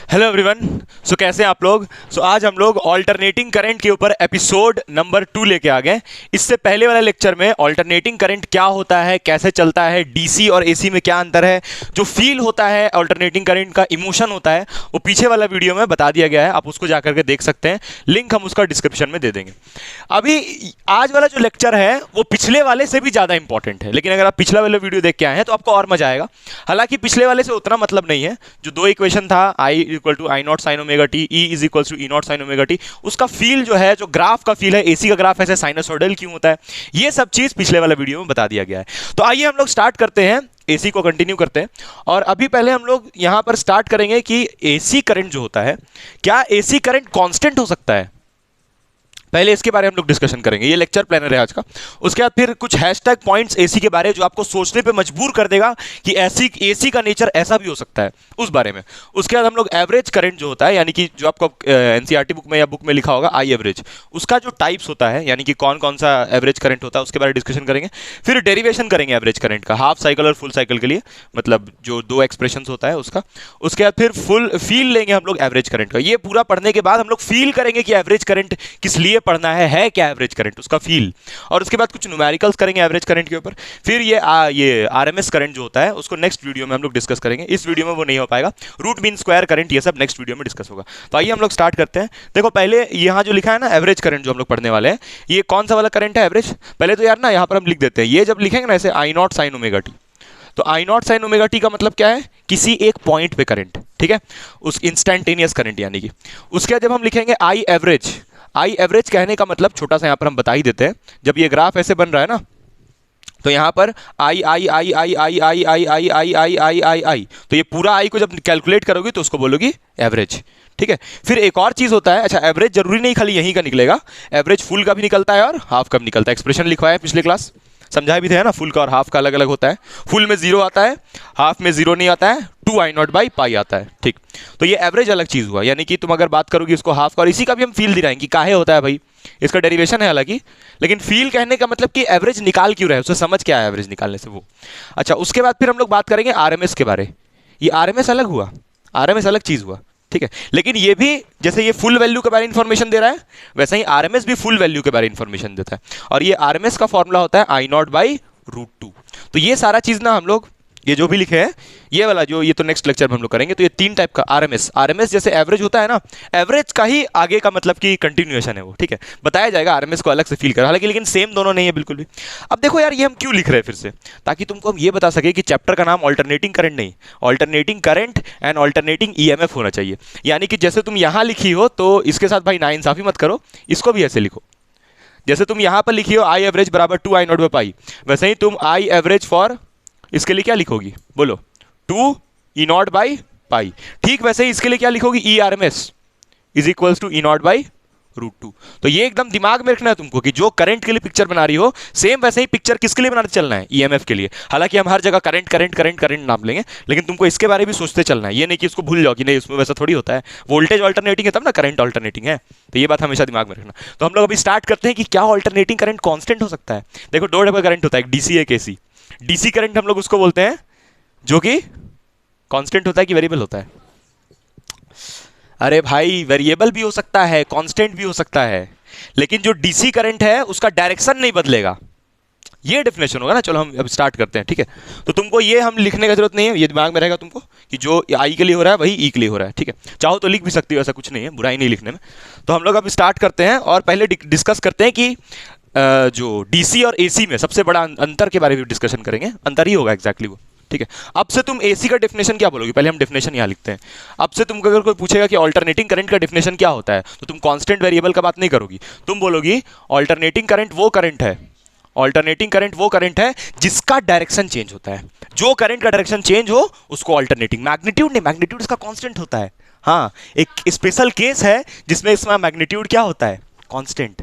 Hello everyone. सो कैसे हैं आप लोग। आज हम लोग ऑल्टरनेटिंग करंट के ऊपर एपिसोड नंबर 2 लेके आ गए। इससे पहले वाले लेक्चर में ऑल्टरनेटिंग करंट क्या होता है, कैसे चलता है, डीसी और एसी में क्या अंतर है, जो फील होता है ऑल्टरनेटिंग करंट का, इमोशन होता है, वो पीछे वाला वीडियो में बता दिया गया है। आप उसको जाकर के देख सकते हैं, लिंक हम उसका डिस्क्रिप्शन में दे देंगे। अभी आज वाला जो लेक्चर है वो पिछले वाले से भी ज़्यादा इंपॉर्टेंट है, लेकिन अगर आप पिछला वाला वीडियो देख के आए हैं तो आपको और मजा आएगा। हालांकि पिछले वाले से उतना मतलब नहीं है। जो दो इक्वेशन था, I equal to I not sine omega T, E is equal to E not sine omega T, उसका फील जो है, जो ग्राफ का फील है, एसी का ग्राफ ऐसे साइनसोइडल क्यों होता है, ये सब चीज़ पिछले वाला वीडियो में बता दिया गया है। तो आइए हम लोग स्टार्ट करते हैं, एसी को कंटिन्यू करते हैं। और अभी पहले हम लोग यहां पर स्टार्ट करेंगे कि एसी करंट जो होता है, क्या एसी करंट कांस्टेंट हो सकता है। पहले इसके बारे में हम लोग डिस्कशन करेंगे, ये लेक्चर प्लानर है आज का। उसके बाद फिर कुछ हैशटैग पॉइंट्स एसी के बारे जो आपको सोचने पे मजबूर कर देगा कि एसी का नेचर ऐसा भी हो सकता है, उस बारे में। उसके बाद हम लोग एवरेज करंट जो होता है, यानी कि जो आपको एनसीईआरटी बुक में या बुक में लिखा होगा आई एवरेज, उसका जो टाइप्स होता है, यानी कि कौन कौन सा एवरेज करंट होता है, उसके बारे में डिस्कशन करेंगे। फिर डेरिवेशन करेंगे एवरेज करंट का, हाफ साइकिल और फुल साइकिल के लिए, मतलब जो दो एक्सप्रेशन होता है उसका। उसके बाद फिर फुल फील लेंगे हम लोग एवरेज करंट का। ये पूरा पढ़ने के बाद हम लोग फील करेंगे कि एवरेज करंट किस लिए पढ़ना है क्या एवरेज करंट, उसका फील। और उसके बाद कुछ न्यूमेरिकल्स करेंगे एवरेज करंट के ऊपर। फिर ये आरएमएस करंट जो होता है उसको नेक्स्ट वीडियो में हम लोग डिस्कस करेंगे। इस वीडियो में वो नहीं हो पाएगा। रूट मीन स्क्वायर करंट, ये सब नेक्स्ट वीडियो में डिस्कस होगा। तो आइए हम लोग स्टार्ट करते हैं। देखो पहले यहाँ जो लिखा है ना एवरेज करंट, जो हम लोग पढ़ने वाले हैं, ये कौन सा वाला करंट है एवरेज। पहले तो यार ना यहाँ पर हम लिख देते हैं, ये जब लिखेंगे ना ऐसे आई नॉट साइन ओमेगा टी, तो आई नॉट साइन ओमेगा टी का मतलब क्या है, किसी एक पॉइंट पे करंट, ठीक है, उस इंस्टेंटेनियस करंट यानी कि। उसके बाद जब हम लिखेंगे आई एवरेज, आई एवरेज कहने का मतलब छोटा सा यहाँ पर हम बता ही देते हैं। जब ये ग्राफ ऐसे बन रहा है ना, तो यहाँ पर आई आई आई आई आई आई आई आई आई आई आई आई आई, तो ये पूरा आई को जब कैलकुलेट करोगी तो उसको बोलोगी एवरेज, ठीक है। फिर एक और चीज होता है, अच्छा एवरेज जरूरी नहीं खाली यहीं का निकलेगा, एवरेज फुल का भी निकलता है और हाफ का भी निकलता है। एक्सप्रेशन लिखवाया है पिछले क्लास, समझाया भी थे ना, फुल का और हाफ का अलग अलग होता है। फुल में 0 आता है, हाफ में 0 नहीं आता है, 2 आई नॉट बाई पाई आता है, ठीक। तो ये एवरेज अलग चीज हुआ, यानी कि तुम अगर बात करोगी इसको हाफ का, और इसी का भी हम फील दिलाएंगे कि काहे होता है भाई, इसका डेरिवेशन है हालांकि, लेकिन फील कहने का मतलब कि एवरेज निकाल क्यों रहे, उसे समझ क्या है एवरेज निकालने से वो। अच्छा उसके बाद फिर हम लोग बात करेंगे आरएमएस के बारे। ये आरएमएस अलग हुआ, आरएमएस अलग चीज हुआ, ठीक है। लेकिन ये भी जैसे ये फुल वैल्यू के बारे में इंफॉर्मेशन दे रहा है, वैसे ही आरएमएस भी फुल वैल्यू के बारे में इंफॉर्मेशन देता है। और ये आरएमएस का फॉर्मूला होता है आई नॉट बाई रूट 2। तो ये सारा चीज ना हम लोग ये जो भी लिखे हैं, ये वाला जो, ये तो नेक्स्ट लेक्चर में हम लोग करेंगे। तो ये 3 टाइप का आरएमएस, आरएमएस जैसे एवरेज होता है ना, एवरेज का ही आगे का मतलब कि कंटिन्यूएशन है वो, ठीक है। बताया जाएगा आरएमएस को अलग से फील कर, हालांकि लेकिन सेम दोनों नहीं है बिल्कुल भी। अब देखो यार, ये हम क्यों लिख रहे हैं फिर से, ताकि तुमको हम ये बता सके कि चैप्टर का नाम ऑल्टरनेटिंग करंट नहीं, alternating current and alternating EMF होना चाहिए। यानी कि जैसे तुम यहां लिखी हो, तो इसके साथ भाई नाइंसाफी मत करो, इसको भी ऐसे लिखो। जैसे तुम यहां पर लिखी हो आई एवरेज बराबर 2 आई नॉट बाई पाई, वैसे ही तुम आई एवरेज फॉर, इसके लिए क्या लिखोगी बोलो, 2 ई नॉट बाई पाई। ठीक वैसे ही इसके लिए क्या लिखोगी, E R M S is equals to E not by root 2। तो ये एकदम दिमाग में रखना है तुमको कि जो करंट के लिए पिक्चर बना रही हो, सेम वैसे ही पिक्चर किसके लिए बनाते चलना है, ईएमएफ के लिए। हालांकि हम हर जगह करंट करंट करंट करंट नाम लेंगे, लेकिन तुमको इसके बारे में भी सोचते चलना है। ये नहीं कि इसको भूल जाओ कि नहीं उसमें वैसा थोड़ी होता है, वोल्टेज ऑल्टरनेटिंग है तब ना करंट ऑल्टरनेटिंग है। तो ये बात हमेशा दिमाग में रखना। तो हम लोग अभी स्टार्ट करते हैं कि क्या ऑल्टरनेटिंग करंट कांस्टेंट हो सकता है। देखो 2 टाइप का करंट होता है, एक डीसी एक एसी। डीसी करंट हम लोग उसको बोलते हैं जो कि कांस्टेंट होता है कि वेरिएबल होता है। अरे भाई वेरिएबल भी हो सकता है, कांस्टेंट भी हो सकता है, लेकिन जो डीसी करंट है उसका डायरेक्शन नहीं बदलेगा। ये डेफिनेशन होगा ना। चलो हम अब स्टार्ट करते हैं, ठीक है। तो तुमको ये हम लिखने का जरूरत नहीं है, ये दिमाग में रहेगा तुमको कि जो आई के लिए हो रहा है वही ई के लिए हो रहा है, ठीक है। चाहो तो लिख भी सकती हो, ऐसा कुछ नहीं है, बुराई नहीं लिखने में। तो हम लोग अब स्टार्ट करते हैं और पहले डिस्कस करते हैं कि जो डीसी और एसी में सबसे बड़ा अंतर के बारे में डिस्कशन करेंगे। अंतर ही होगा एग्जैक्टली वो, ठीक है। अब से तुम एसी का डेफिनेशन क्या बोलोगे, पहले हम डेफिनेशन यहां लिखते हैं। अब से तुमको अगर कोई पूछेगा कि ऑल्टरनेटिंग करंट का डेफिनेशन क्या होता है, तो तुम कांस्टेंट वेरिएबल का बात नहीं करोगी, तुम बोलोगी ऑल्टरनेटिंग करंट वो करंट है, ऑल्टरनेटिंग करंट वो करंट है जिसका डायरेक्शन चेंज होता है। जो करंट का डायरेक्शन चेंज हो उसको ऑल्टरनेटिंग, मैग्नीट्यूड नहीं, मैग्नीट्यूड इसका कांस्टेंट होता है। हाँ, एक स्पेशल केस है जिसमें इसका मैग्नीट्यूड क्या होता है, कांस्टेंट।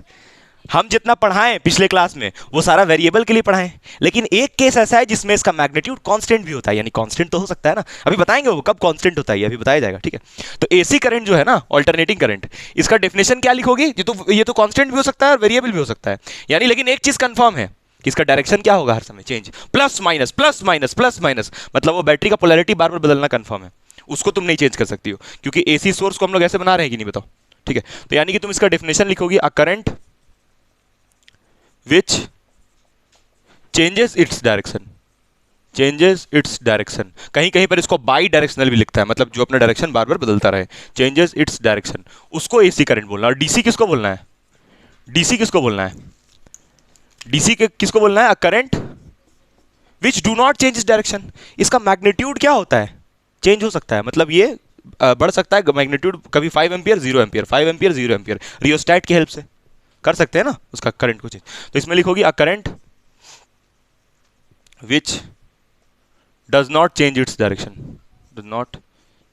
हम जितना पढ़ाएं पिछले क्लास में वो सारा वेरिएबल के लिए पढ़ाएं, लेकिन एक केस ऐसा है जिसमें इसका मैग्नीट्यूड कांस्टेंट भी होता है, यानी कांस्टेंट तो हो सकता है ना। अभी बताएंगे वो कब कांस्टेंट होता है, ये अभी बताया जाएगा, ठीक है। तो एसी करंट जो है ना, ऑल्टरनेटिंग करंट, इसका डेफिनेशन क्या लिखोगी, ये तो कांस्टेंट भी हो सकता है और वेरिएबल भी हो सकता है, यानी। लेकिन एक चीज कंफर्म है कि इसका डायरेक्शन क्या होगा, हर समय change, plus minus plus minus plus minus, मतलब वो बैटरी का पोलैरिटी बार बार बदलना कंफर्म है। उसको तुम नहीं चेंज कर सकती हो, क्योंकि एसी सोर्स को हम लोग ऐसे बना रहे हैं कि नहीं, बताओ। ठीक है, तो यानी कि तुम इसका डेफिनेशन लिखोगी, a current which changes its direction, changes its direction. कहीं कहीं पर इसको बाई डायरेक्शनल भी लिखता है, मतलब जो अपना डायरेक्शन बार बार बदलता रहे, चेंजेस इट्स डायरेक्शन, उसको एसी करंट बोलना। और डीसी किसको बोलना है, डीसी किसको बोलना है, डीसी के किसको बोलना है, अ current which do not change its direction. इसका मैग्नीट्यूड क्या होता है, चेंज हो सकता है, मतलब ये बढ़ सकता है मैग्नीट्यूड, कभी 5 ampere 0 ampere, 5 ampere 0 ampere, rheostat की हेल्प से कर सकते हैं ना उसका करंट को चेंज। तो इसमें लिखोगी a current which does not change its direction, does not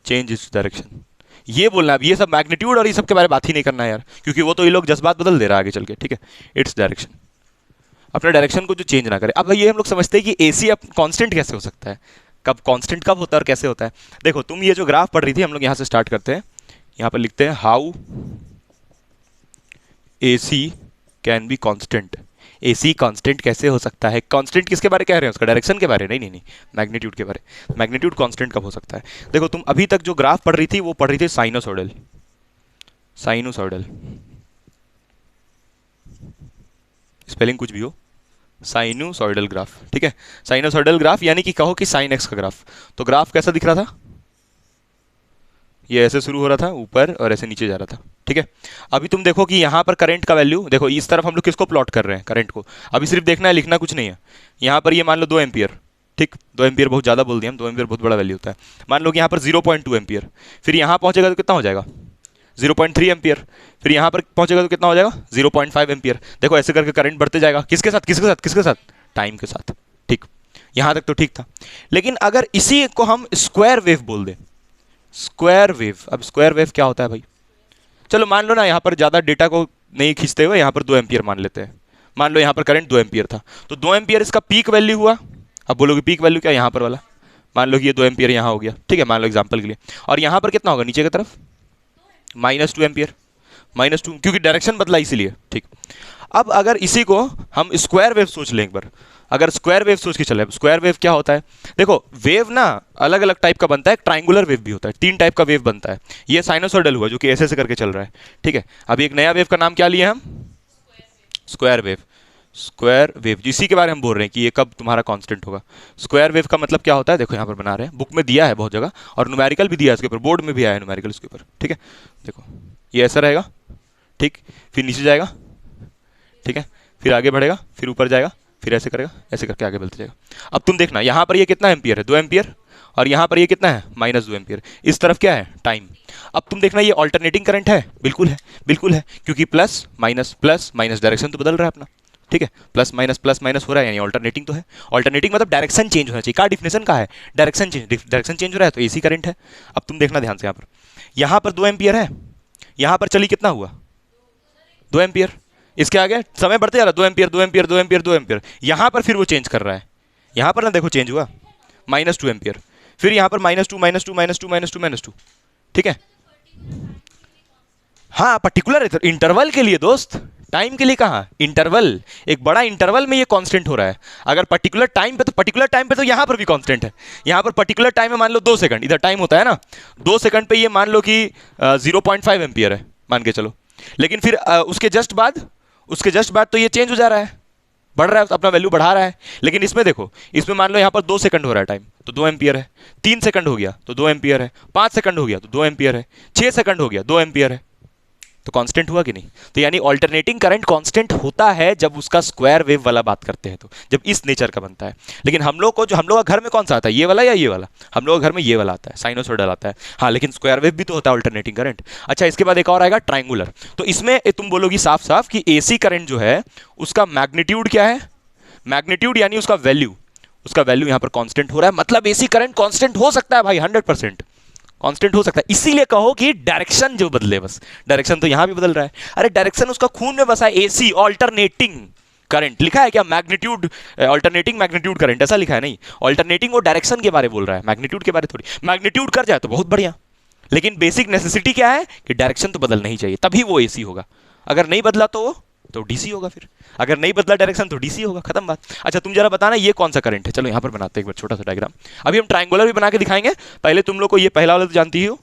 change its direction, ये बोलना है। अब ये सब मैग्नीट्यूड और ये सब के बारे में बात ही नहीं करना है यार, क्योंकि वो तो ये लोग जज्बात बदल दे रहा है आगे चल के। ठीक है, इट्स डायरेक्शन, अपने डायरेक्शन को जो चेंज ना करे। अब ये हम लोग समझते हैं कि एसी अब कांस्टेंट कैसे हो सकता है, कब कांस्टेंट कब होता है और कैसे होता है। देखो तुम ये जो ग्राफ पढ़ रही थी, हम लोग यहाँ से स्टार्ट करते हैं, यहाँ पर लिखते हैं how AC can be constant. AC constant कैसे हो सकता है, कांस्टेंट किसके बारे कह रहे हैं, उसका डायरेक्शन के बारे, नहीं नहीं नहीं, मैग्नीट्यूड के बारे। मैग्नीट्यूड कांस्टेंट कब हो सकता है, देखो तुम अभी तक जो ग्राफ पढ़ रही थी वो पढ़ रही थी साइनोसॉइडल, साइनोसॉइडल स्पेलिंग कुछ भी हो, साइनोसॉइडल ग्राफ। ठीक है, साइनोसॉइडल ग्राफ यानी कि कहो कि साइन एक्स का ग्राफ। तो ग्राफ कैसा दिख रहा था, ये ऐसे शुरू हो रहा था ऊपर और ऐसे नीचे जा रहा था। ठीक है, अभी तुम देखो कि यहाँ पर करंट का वैल्यू देखो, इस तरफ हम लोग किसको प्लॉट कर रहे हैं, करंट को। अभी सिर्फ देखना है, लिखना कुछ नहीं है। यहाँ पर ये मान लो 2 एम्पियर, ठीक, 2 एम्पियर बहुत ज़्यादा बोल दिया हम, 2 एम्पियर बहुत बड़ा वैल्यू होता है। मान लो कि यहाँ पर 0.2 एम्पियर, फिर यहाँ पहुँचेगा तो कितना हो जाएगा 0.3 एम्पियर, फिर यहाँ पर पहुँचेगा तो कितना हो जाएगा 0.5 एम्पियर। देखो ऐसे करके करंट बढ़ते जाएगा, किसके साथ किसके साथ किसके साथ, टाइम के साथ। ठीक, यहाँ तक तो ठीक था। लेकिन अगर इसी को हम स्क्वायर वेव बोल दें, स्क्वायर वेव, अब स्क्वायर वेव क्या होता है भाई, चलो मान लो ना यहाँ पर ज़्यादा डेटा को नहीं खींचते हुए यहाँ पर 2 एम्पियर मान लेते हैं। मान लो यहाँ पर करंट 2 एम्पियर था, तो 2 एम्पियर इसका पीक वैल्यू हुआ। अब बोलोगे पीक वैल्यू क्या, यहाँ पर वाला, मान लो कि ये 2 एम्पियर यहाँ हो गया। ठीक है, मान लो एग्जाम्पल के लिए, और यहाँ पर कितना होगा नीचे की तरफ, -2 एम्पियर, -2, क्योंकि डायरेक्शन बदला इसीलिए। ठीक, अब अगर इसी को हम स्क्वायर वेव सोच लें एक बार, अगर स्क्वायर वेव सोच के चले, स्क्वायर वेव क्या होता है, देखो वेव ना अलग अलग टाइप का बनता है, ट्राइंगुलर वेव भी होता है, 3 टाइप का वेव बनता है। ये साइनोसॉइडल हुआ जो कि ऐसे करके चल रहा है। ठीक है, अभी एक नया वेव का नाम क्या लिया हम, स्क्वायर वेव। स्क्वायर वेव इसी के बारे में हम बोल रहे हैं कि ये कब तुम्हारा कांस्टेंट होगा। स्क्वायर वेव का मतलब क्या होता है, देखो यहाँ पर बना रहे हैं, बुक में दिया है बहुत जगह, और न्यूमेरिकल भी दिया है इसके ऊपर, बोर्ड में भी आया है न्यूमेरिकल इसके ऊपर। ठीक है, देखो ये ऐसा रहेगा, ठीक, फिर नीचे जाएगा, ठीक है, फिर आगे बढ़ेगा, फिर ऊपर जाएगा, फिर ऐसे करेगा, ऐसे करके आगे बढ़ते जाएगा। अब तुम देखना यहाँ पर ये कितना एम्पियर है, 2 एम्पियर, और यहाँ पर ये कितना है -2 एम्पियर। इस तरफ क्या है, टाइम। अब तुम देखना ये ऑल्टरनेटिंग करंट है, बिल्कुल है, बिल्कुल है, क्योंकि प्लस माइनस डायरेक्शन तो बदल रहा है अपना। ठीक है, प्लस माइनस हो रहा है, यानी ऑल्टरनेटिंग तो है। ऑल्टरनेटिंग मतलब डायरेक्शन चेंज होना चाहिए, क्या डिफिनेशन का है, डायरेक्शन चेंज हो रहा है, तो एसी करंट है। अब तुम देखना ध्यान से, यहाँ पर 2 एम्पियर है, यहाँ पर चली कितना हुआ 2 एम्पियर, इसके आगे समय बढ़ते जा रहा है, 2 एम्पियर 2 एम्पियर 2 एम्पियर 2 एम्पियर। यहाँ पर फिर वो चेंज कर रहा है, यहाँ पर ना देखो चेंज हुआ -2 एम्पियर, फिर यहाँ पर -2। ठीक है, हाँ पर्टिकुलर इंटरवल के लिए दोस्त, टाइम के लिए कहाँ, इंटरवल, एक बड़ा इंटरवल में ये कांस्टेंट हो रहा है। अगर पर्टिकुलर टाइम पे तो यहाँ पर भी कांस्टेंट है। यहाँ पर पर्टिकुलर टाइम में मान लो 2 सेकंड, इधर टाइम होता है ना, 2 सेकंड पे ये मान लो कि 0.5 एम्पियर है मान के चलो। लेकिन फिर उसके जस्ट बाद तो ये चेंज हो जा रहा है, बढ़ रहा है, अपना वैल्यू बढ़ा रहा है। लेकिन इसमें देखो, इसमें मान लो यहाँ पर 2 सेकंड हो रहा है टाइम, तो 2 एम्पियर है, 3 सेकंड हो गया तो 2 एम्पियर है, 5 सेकंड हो गया तो 2 एम्पियर है, 6 सेकंड हो गया 2 एम्पियर है, तो कांस्टेंट हुआ कि नहीं। तो यानी ऑल्टरनेटिंग करंट कांस्टेंट होता है जब उसका स्क्वायर वेव वाला बात करते हैं, तो जब इस नेचर का बनता है। लेकिन हम लोग का घर में कौन सा आता है, ये वाला या ये वाला, हम लोग का घर में ये वाला आता है, साइनोसॉइडल आता है। हाँ, लेकिन स्क्वायर वेव भी तो होता है ऑल्टरनेटिंग करंट। अच्छा, इसके बाद एक और आएगा ट्राइंगुलर। तो इसमें तुम बोलोगी साफ साफ कि एसी करंट जो है उसका मैग्नीट्यूड क्या है, मैग्नीट्यूड यानी उसका वैल्यू यहाँ पर कांस्टेंट हो रहा है, मतलब एसी करंट कांस्टेंट हो सकता है भाई, 100% कांस्टेंट हो सकता है। इसीलिए कहो कि डायरेक्शन जो बदले, बस डायरेक्शन तो यहां भी बदल रहा है। अरे डायरेक्शन उसका खून में बसा है, एसी ऑल्टरनेटिंग करंट लिखा है क्या, मैग्नीट्यूड ऑल्टरनेटिंग मैग्नीट्यूड करंट ऐसा लिखा है, नहीं, ऑल्टरनेटिंग वो डायरेक्शन के बारे बोल रहा है, मैग्नीट्यूड के बारे थोड़ी। मैग्नीट्यूड कर जाए तो बहुत बढ़िया, लेकिन बेसिक नेसेसिटी क्या है कि डायरेक्शन तो बदलना ही चाहिए, तभी वो एसी होगा। अगर नहीं बदला तो वो तो डीसी होगा फिर। अगर नहीं बदला डायरेक्शन तो डीसी होगा, खत्म बात। अच्छा तुम जरा बताना ये कौन सा करंट है। चलो यहाँ पर बनाते हैं एक बार छोटा सा डायग्राम। अभी हम ट्रायंगुलर भी बना के दिखाएंगे। पहले तुम लोग को ये पहला वाला तो जानती ही हो,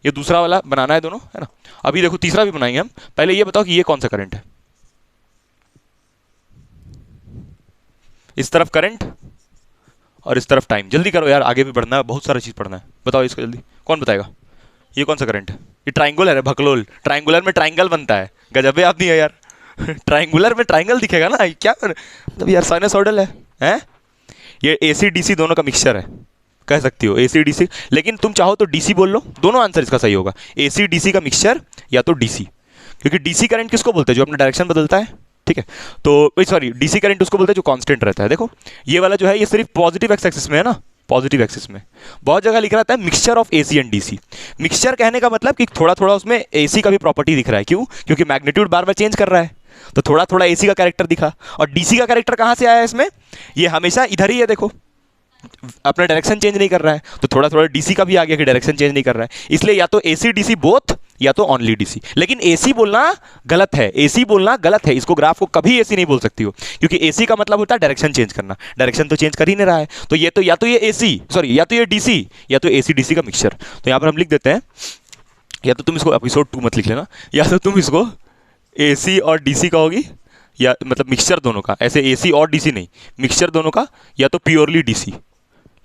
ये दूसरा वाला बनाना है दोनों, है ना। अभी देखो तीसरा भी बनाएंगे हम। पहले ये बताओ कि ये कौन सा करंट है। इस तरफ करंट और इस तरफ टाइम। जल्दी करो यार, आगे भी बढ़ना है, बहुत सारा चीज पढ़ना है। बताओ इसको जल्दी, कौन बताएगा ये कौन सा करंट है। ये ट्रायंगुलर है भकलोल, ट्रायंगुलर में ट्रायंगल बनता है। गजबे आदमी है यार ट्रायंगुलर में ट्रायंगल दिखेगा ना, क्या मतलब यार साइनसॉइडल है, हैं? ये एसी डीसी दोनों का मिक्सचर है, कह सकती हो एसी डीसी। लेकिन तुम चाहो तो डीसी बोल लो, दोनों आंसर इसका सही होगा। एसी डीसी का मिक्सचर या तो डीसी, क्योंकि डीसी करंट किसको बोलते हैं, जो अपना डायरेक्शन बदलता है, ठीक है। तो सॉरी, डीसी करंट उसको बोलते हैं जो कांस्टेंट रहता है। देखो ये वाला जो है ये सिर्फ पॉजिटिव एक्स एक्सिस में है ना, पॉजिटिव एक्सिस में। बहुत जगह लिख रहता है mixture of AC and DC. Mixture कहने का मतलब कि थोड़ा थोड़ा उसमें एसी का भी प्रॉपर्टी दिख रहा है। क्यों? क्योंकि मैग्नीट्यूड बार बार चेंज कर रहा है, तो थोड़ा थोड़ा एसी का कैरेक्टर दिखा। और डीसी का कैरेक्टर कहां से आया है इसमें, ये हमेशा इधर ही है, देखो अपना डायरेक्शन चेंज नहीं कर रहा है, तो थोड़ा थोड़ा डीसी का भी आ गया कि डायरेक्शन चेंज नहीं कर रहा है। इसलिए या तो एसी डीसी बोथ या तो ओनली डीसी। लेकिन एसी बोलना गलत है, एसी बोलना गलत है। इसको ग्राफ को कभी एसी नहीं बोल सकती हो, क्योंकि एसी का मतलब होता है डायरेक्शन चेंज करना। डायरेक्शन तो चेंज कर ही नहीं रहा है, तो ये तो या तो ये एसी सॉरी या तो ये डीसी या तो एसी डीसी का मिक्सचर। तो यहां पर हम लिख देते हैं, या तो तुम इसको एपिसोड 2 मत लिख लेना, या तो तुम इसको एसी और डीसी का होगी, या मतलब मिक्सचर दोनों का, ऐसे एसी और डीसी नहीं, मिक्सचर दोनों का, या तो प्योरली डीसी।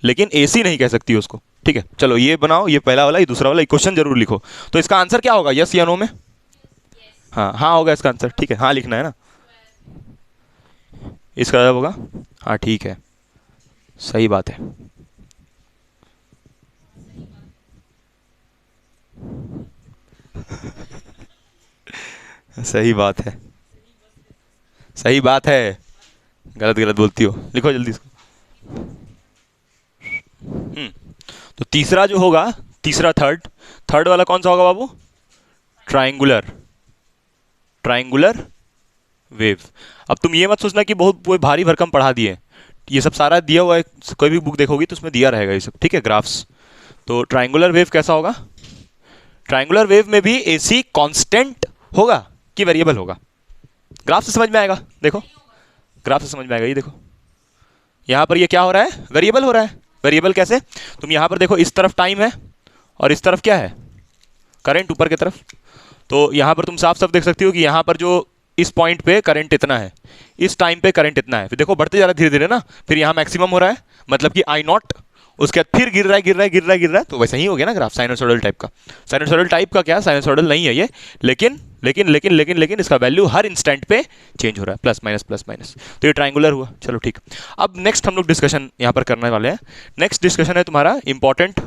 लेकिन एसी नहीं कह सकती उसको, ठीक है। चलो ये बनाओ, ये पहला वाला, ये दूसरा वाला, क्वेश्चन जरूर लिखो। तो इसका आंसर क्या होगा, यस या नो में? हाँ हाँ होगा इसका आंसर, ठीक है, हाँ लिखना है ना। इसका जवाब होगा हाँ, ठीक है, सही बात है। सही बात है, सही बात है, गलत गलत बोलती हो, लिखो जल्दी इसको। तो तीसरा जो होगा, तीसरा थर्ड वाला कौन सा होगा बाबू? Triangular, triangular wave. अब तुम ये मत सोचना कि बहुत कोई भारी भरकम पढ़ा दिए, ये सब सारा दिया हुआ है, कोई भी बुक देखोगी तो उसमें दिया रहेगा ये सब, ठीक है, ग्राफ्स। तो ट्रायंगुलर वेव कैसा होगा? ट्रायंगुलर वेव में भी एसी कांस्टेंट होगा कि वेरिएबल होगा? ग्राफ से समझ में आएगा, देखो ग्राफ से समझ में आएगा। ये देखो यहां पर ये क्या हो रहा है, वेरिएबल हो रहा है। वेरिएबल कैसे? तुम यहां पर देखो, इस तरफ टाइम है और इस तरफ क्या है, करंट ऊपर की तरफ। तो यहां पर तुम साफ साफ देख सकती हो कि यहां पर जो इस पॉइंट पे करंट इतना है, इस टाइम पे करंट इतना है, फिर देखो बढ़ते जा रहा है धीरे धीरे ना, फिर यहां मैक्सिमम हो रहा है, मतलब कि आई नॉट, उसके बाद फिर गिर रहा है गिर रहा है गिर रहा है गिर रहा है। तो वैसे ही हो गया ना ग्राफ, साइनसॉइडल टाइप का। साइनसॉइडल टाइप का क्या, साइनसॉइडल नहीं है ये, लेकिन लेकिन लेकिन लेकिन लेकिन इसका वैल्यू हर इंस्टेंट पे चेंज हो रहा है, प्लस माइनस प्लस माइनस। तो ये ट्रायंगुलर हुआ। चलो ठीक, अब नेक्स्ट हम लोग डिस्कशन यहाँ पर करने वाले हैं। नेक्स्ट डिस्कशन है तुम्हारा इंपॉर्टेंट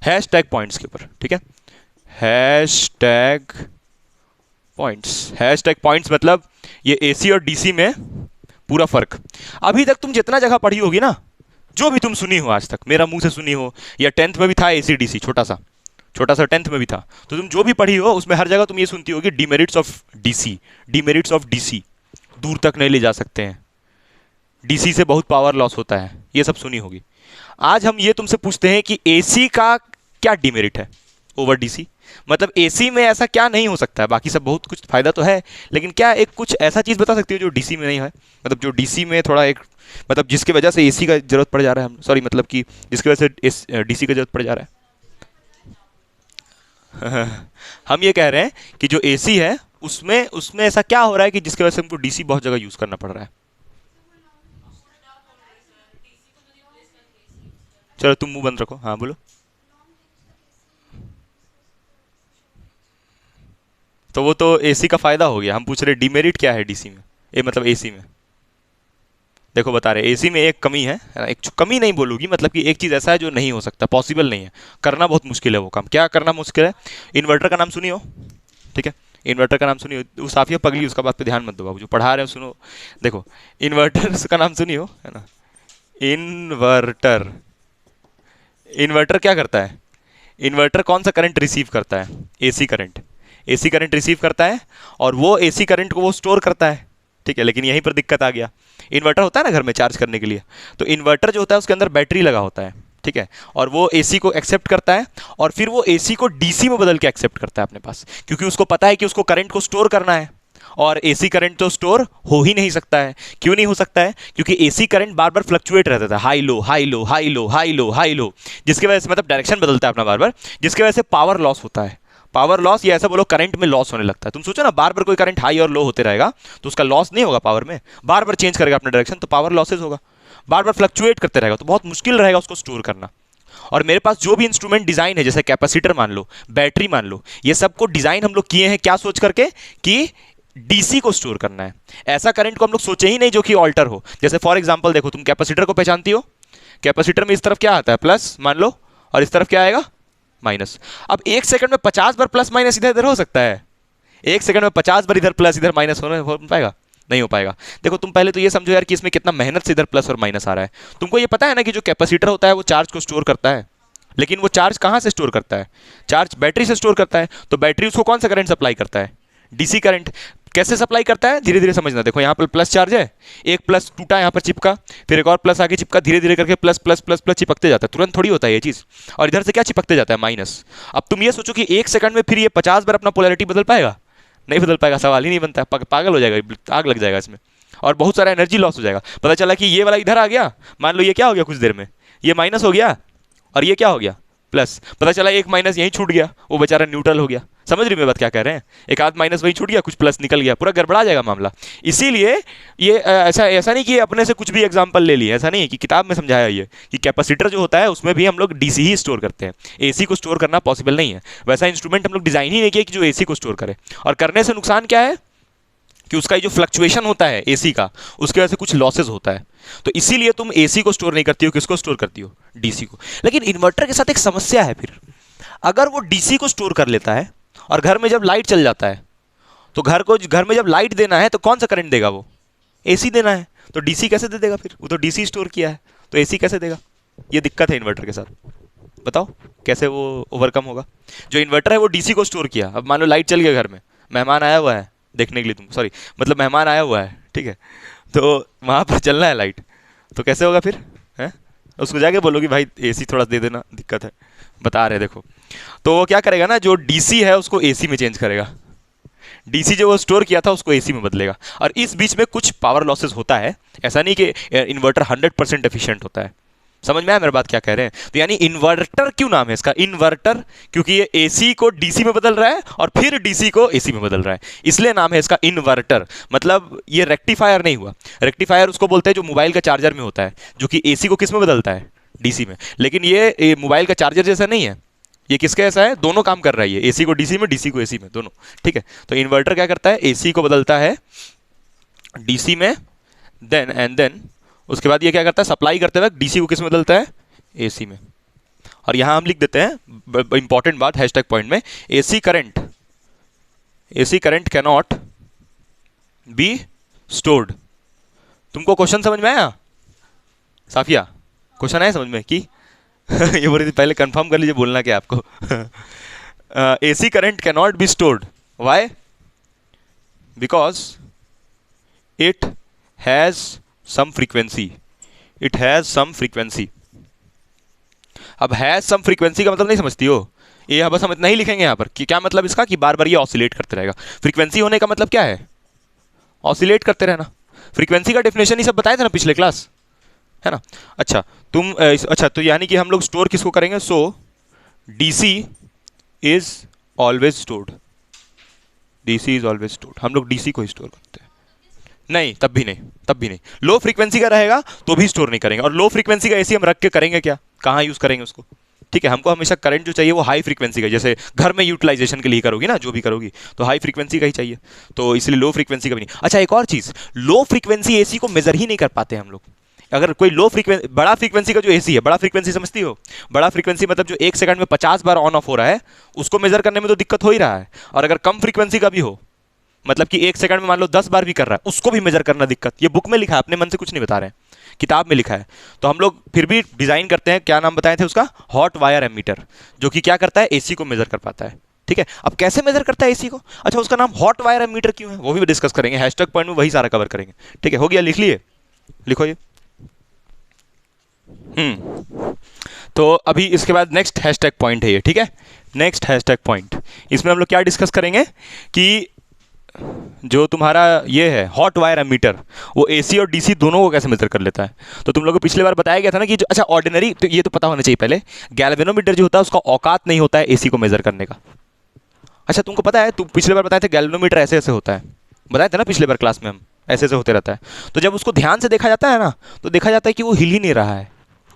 हैशटैग पॉइंट्स के ऊपर, ठीक है। हैशटैग पॉइंट्स, हैशटैग पॉइंट्स मतलब ये एसी और डीसी में पूरा फर्क। अभी तक तुम जितना जगह पढ़ी होगी ना, जो भी तुम सुनी हो आज तक, मेरा मुंह से सुनी हो, या 10th में भी था एसी डीसी, छोटा सा 10th में भी था, तो तुम जो भी पढ़ी हो उसमें हर जगह तुम ये सुनती होगी demerits of DC, demerits of DC, दूर तक नहीं ले जा सकते हैं, डीसी से बहुत पावर लॉस होता है, ये सब सुनी होगी। आज हम ये तुमसे पूछते हैं कि एसी का क्या डीमेरिट है ओवर डीसी, मतलब एसी में ऐसा क्या नहीं हो सकता है, बाकी सब बहुत कुछ फायदा तो है, लेकिन क्या एक कुछ ऐसा चीज बता सकती हो जो डीसी में नहीं है, मतलब जो डीसी में थोड़ा एक, मतलब जिसकी वजह से एसी का जरूरत पड़ जा रहा है, हम सॉरी मतलब कि जिसकी वजह से डीसी का जरूरत पड़ जा रहा है। हम ये कह रहे हैं कि जो एसी है उसमें उसमें ऐसा क्या हो रहा है कि जिसकी वजह से हमको डीसी बहुत जगह यूज करना पड़ रहा है। चलो तुम मुंह बंद रखो, हाँ बोलो। तो वो तो एसी का फायदा हो गया, हम पूछ रहे डीमेरिट क्या है डीसी में, मतलब एसी में। देखो बता रहे एसी में एक कमी है, एक कमी नहीं बोलूंगी, मतलब कि एक चीज ऐसा है जो नहीं हो सकता, पॉसिबल नहीं है, करना बहुत मुश्किल है वो काम। क्या करना मुश्किल है? इन्वर्टर का नाम सुनी हो, ठीक है, इन्वर्टर का नाम सुनी हो, वो साफिया पगली, उसका बात पे ध्यान मत दो बाबू, जो पढ़ा रहे हो सुनो। देखो इन्वर्टर का नाम सुनी हो, है ना, इन्वर्टर। इन्वर्टर क्या करता है? इन्वर्टर कौन सा करंट रिसीव करता है? AC current, AC current receive करता है, और वो एसी करंट को वो स्टोर करता है, ठीक है। लेकिन यहीं पर दिक्कत आ गया, इन्वर्टर होता है ना घर में चार्ज करने के लिए, तो इन्वर्टर जो होता है उसके अंदर बैटरी लगा होता है, ठीक है, और वो एसी को एक्सेप्ट करता है, और फिर वो एसी को डीसी में बदल के एक्सेप्ट करता है अपने पास, क्योंकि उसको पता है कि उसको करंट को स्टोर करना है, और एसी करंट तो स्टोर हो ही नहीं सकता है। क्यों नहीं हो सकता है? क्योंकि एसी करंट बार बार फ्लक्चुएट रहता था, high low high low high low high low high low, जिसकी वजह से मतलब डायरेक्शन बदलता है अपना बार बार, जिसकी वजह से पावर लॉस होता है। पावर लॉस या ऐसा बोलो करंट में लॉस होने लगता है। तुम सोचो ना, बार बार कोई करंट हाई और लो होते रहेगा तो उसका लॉस नहीं होगा पावर में, बार बार चेंज करेगा अपना डायरेक्शन तो पावर लॉसेज होगा, बार बार फ्लक्चुएट करते रहेगा तो बहुत मुश्किल रहेगा उसको स्टोर करना। और मेरे पास जो भी इंस्ट्रूमेंट डिजाइन है, जैसे कैपेसिटर मान लो, बैटरी मान लो, ये सब को डिजाइन हम लोग किए हैं क्या सोच करके कि डीसी को स्टोर करना है। ऐसा करंट को हम लोग सोचे ही नहीं जो कि ऑल्टर हो। जैसे फॉर एग्जांपल देखो, तुम कैपेसिटर को पहचानती हो, कैपेसिटर में इस तरफ क्या आता है प्लस मान लो, और इस तरफ क्या आएगा माइनस। अब एक सेकंड में 50 बार प्लस माइनस इधर इधर हो सकता है? एक सेकंड में 50 बार इधर प्लस इधर माइनस हो पाएगा? नहीं हो पाएगा। देखो तुम पहले तो ये समझो यार कि इसमें कितना मेहनत से इधर प्लस और माइनस आ रहा है। तुमको ये पता है ना कि जो कैपेसिटर होता है वो चार्ज को स्टोर करता है, लेकिन वो चार्ज कहाँ से स्टोर करता है? चार्ज बैटरी से स्टोर करता है। तो बैटरी उसको कौन सा करंट सप्लाई करता है? DC current. कैसे सप्लाई करता है? धीरे धीरे समझना। देखो यहाँ पर प्लस चार्ज है, एक प्लस टूटा यहाँ पर चिपका, फिर एक और प्लस आगे चिपका, धीरे धीरे करके प्लस प्लस प्लस प्लस चिपकते जाता है। तुरंत थोड़ी होता है ये चीज़। और इधर से क्या चिपकते जाता है? माइनस। अब तुम ये सोचो कि एक सेकंड में फिर ये 50 बार अपना पोलैरिटी बदल पाएगा? नहीं बदल पाएगा, सवाल ही नहीं बनता। पागल हो जाएगा, आग लग जाएगा इसमें, और बहुत सारा एनर्जी लॉस हो जाएगा। पता चला कि ये वाला इधर आ गया, मान लो ये क्या हो गया कुछ देर में, ये माइनस हो गया और ये क्या हो गया प्लस। पता चला एक माइनस यहीं छूट गया, वो बेचारा न्यूट्रल हो गया। समझ रही मैं बात क्या कह रहे हैं? एक आध माइनस वहीं छूट गया, कुछ प्लस निकल गया, पूरा गड़बड़ा जाएगा मामला। इसीलिए ये ऐसा नहीं कि अपने से कुछ भी एग्जांपल ले लिए, ऐसा नहीं है कि किताब में समझाया ये कि कैपेसिटर जो होता है उसमें भी हम लोग डीसी ही स्टोर करते हैं, एसी को स्टोर करना पॉसिबल नहीं है। वैसा इंस्ट्रूमेंट हम लोग डिजाइन ही नहीं किया कि जो एसी को स्टोर करे। और करने से नुकसान क्या है कि उसका जो फ्लक्चुएशन होता है एसी का, उसकी वजह से कुछ लॉसेज होता है। तो इसीलिए तुम एसी को स्टोर नहीं करती हो, किसको स्टोर करती हो? डीसी को। लेकिन इन्वर्टर के साथ एक समस्या है फिर, अगर वो डीसी को स्टोर कर लेता है और घर में जब लाइट चल जाता है तो घर में जब लाइट देना है तो कौन सा करंट देगा? वो एसी देना है। तो डीसी कैसे दे देगा फिर? वो तो डीसी स्टोर किया है, तो एसी कैसे देगा? ये दिक्कत है इन्वर्टर के साथ। बताओ कैसे वो ओवरकम होगा? जो इन्वर्टर है वो डीसी को स्टोर किया। अब मान लो लाइट चल गया, घर में मेहमान आया हुआ है देखने के लिए, तुम सॉरी मतलब मेहमान आया हुआ है, ठीक है, तो वहाँ पर चलना है लाइट, तो कैसे होगा फिर? हैं? उसको जाके बोलोगी भाई एसी थोड़ा दे देना, दिक्कत है, बता रहे देखो। तो वो क्या करेगा ना, जो डीसी है उसको एसी में चेंज करेगा, डीसी जो वो स्टोर किया था उसको एसी में बदलेगा। और इस बीच में कुछ पावर लॉसेस होता है, ऐसा नहीं कि इन्वर्टर 100% एफिशिएंट होता है। समझ में आया मेरी बात क्या कह रहे हैं? तो यानी इन्वर्टर क्यों नाम है इसका? इन्वर्टर क्योंकि ये एसी को डीसी में बदल रहा है और फिर डीसी को एसी में बदल रहा है, इसलिए नाम है इसका इन्वर्टर। मतलब ये रेक्टिफायर नहीं हुआ। रेक्टिफायर उसको बोलते हैं जो मोबाइल का चार्जर में होता है, जो कि एसी को किस में बदलता है? डीसी में। लेकिन ये मोबाइल का चार्जर जैसा नहीं है, ये किसके ऐसा है? दोनों काम कर रहा है ये, एसी को डीसी में, डीसी को एसी में, दोनों। ठीक है, तो इन्वर्टर क्या करता है? एसी को बदलता है डीसी में, देन उसके बाद ये क्या करता है? सप्लाई करते वक्त डीसी को किस में बदलता है? एसी में। और यहां हम लिख देते हैं इंपॉर्टेंट बात हैशटैग पॉइंट में, AC current cannot be stored. तुमको क्वेश्चन समझ में आया साफिया? क्वेश्चन आया समझ में कि ये बोल रही थी पहले कंफर्म कर लीजिए बोलना क्या आपको। AC current cannot be stored, why? Because it has some frequency, it has some frequency. अब हैज सम फ्रीक्वेंसी का मतलब नहीं समझती हो? ये बस हम इतना ही लिखेंगे यहाँ पर कि क्या मतलब इसका, कि बार बार ये ऑसिलेट करते रहेगा। फ्रीक्वेंसी होने का मतलब क्या है? ऑसिलेट करते रहना। फ्रीक्वेंसी का डेफिनेशन ही सब बताया था ना पिछले क्लास, है ना? अच्छा तो यानी कि हम लोग स्टोर किसको करेंगे? So DC is always stored, DC is always stored. हम लोग डीसी को ही स्टोर करते हैं। नहीं, तब भी नहीं। लो फ्रीक्वेंसी का रहेगा तो भी स्टोर नहीं करेंगे। और लो फ्रीक्वेंसी का एसी हम रख के करेंगे क्या? कहाँ यूज करेंगे उसको? ठीक है, हमको हमेशा करंट जो चाहिए वो हाई फ्रीक्वेंसी का, जैसे घर में यूटिलाइजेशन के लिए करोगी ना, जो भी करोगी तो हाई फ्रीक्वेंसी का ही चाहिए, तो इसलिए लो फ्रीक्वेंसी का भी नहीं। अच्छा एक और चीज, लो फ्रीक्वेंसी एसी को मेजर ही नहीं कर पाते हम लोग। अगर कोई लो फ्रीक्वेंसी, बड़ा फ्रीक्वेंसी का जो एसी है, बड़ा फ्रीक्वेंसी समझती हो? बड़ा फ्रीक्वेंसी मतलब जो एक सेकंड में 50 बार ऑन ऑफ हो रहा है, उसको मेजर करने में तो दिक्कत हो ही रहा है। और अगर कम फ्रीक्वेंसी का भी हो, मतलब कि एक सेकंड में मान लो 10 बार भी कर रहा है, उसको भी मेजर करना दिक्कत। ये बुक में लिखा है, अपने मन से कुछ नहीं बता रहे हैं, किताब में लिखा है। तो हम लोग फिर भी डिजाइन करते हैं, क्या नाम बताए थे उसका? हॉट वायर एमीटर, जो कि क्या करता है? एसी को मेजर कर पाता है। ठीक है, अब कैसे मेजर करता है एसी को? अच्छा, उसका नाम हॉट वायर एमीटर क्यों है वो भी डिस्कस करेंगे, हैशटैग पॉइंट में वही सारा कवर करेंगे। ठीक है, हो गया, लिख लिए? लिखो ये। तो अभी इसके बाद नेक्स्ट हैशटैग पॉइंट है ये। ठीक है, नेक्स्ट हैशटैग पॉइंट, इसमें हम लोग क्या डिस्कस करेंगे कि जो तुम्हारा ये है हॉट वायर एमीटर, वो एसी और डीसी दोनों को कैसे मेजर कर लेता है? तो तुम लोगों को पिछले बार बताया गया था ना कि जो अच्छा ऑर्डिनरी, तो ये तो पता होना चाहिए पहले, गैल्वेनोमीटर जो होता है उसका औकात नहीं होता है एसी को मेजर करने का। अच्छा तुमको पता है, तुम पिछले बार बताए थे गैल्वेनोमीटर ऐसे ऐसे होता है, बताए थे ना पिछले बार क्लास में हम, ऐसे ऐसे होते रहता है। तो जब उसको ध्यान से देखा जाता है ना, तो देखा जाता है कि वो हिल ही नहीं रहा है।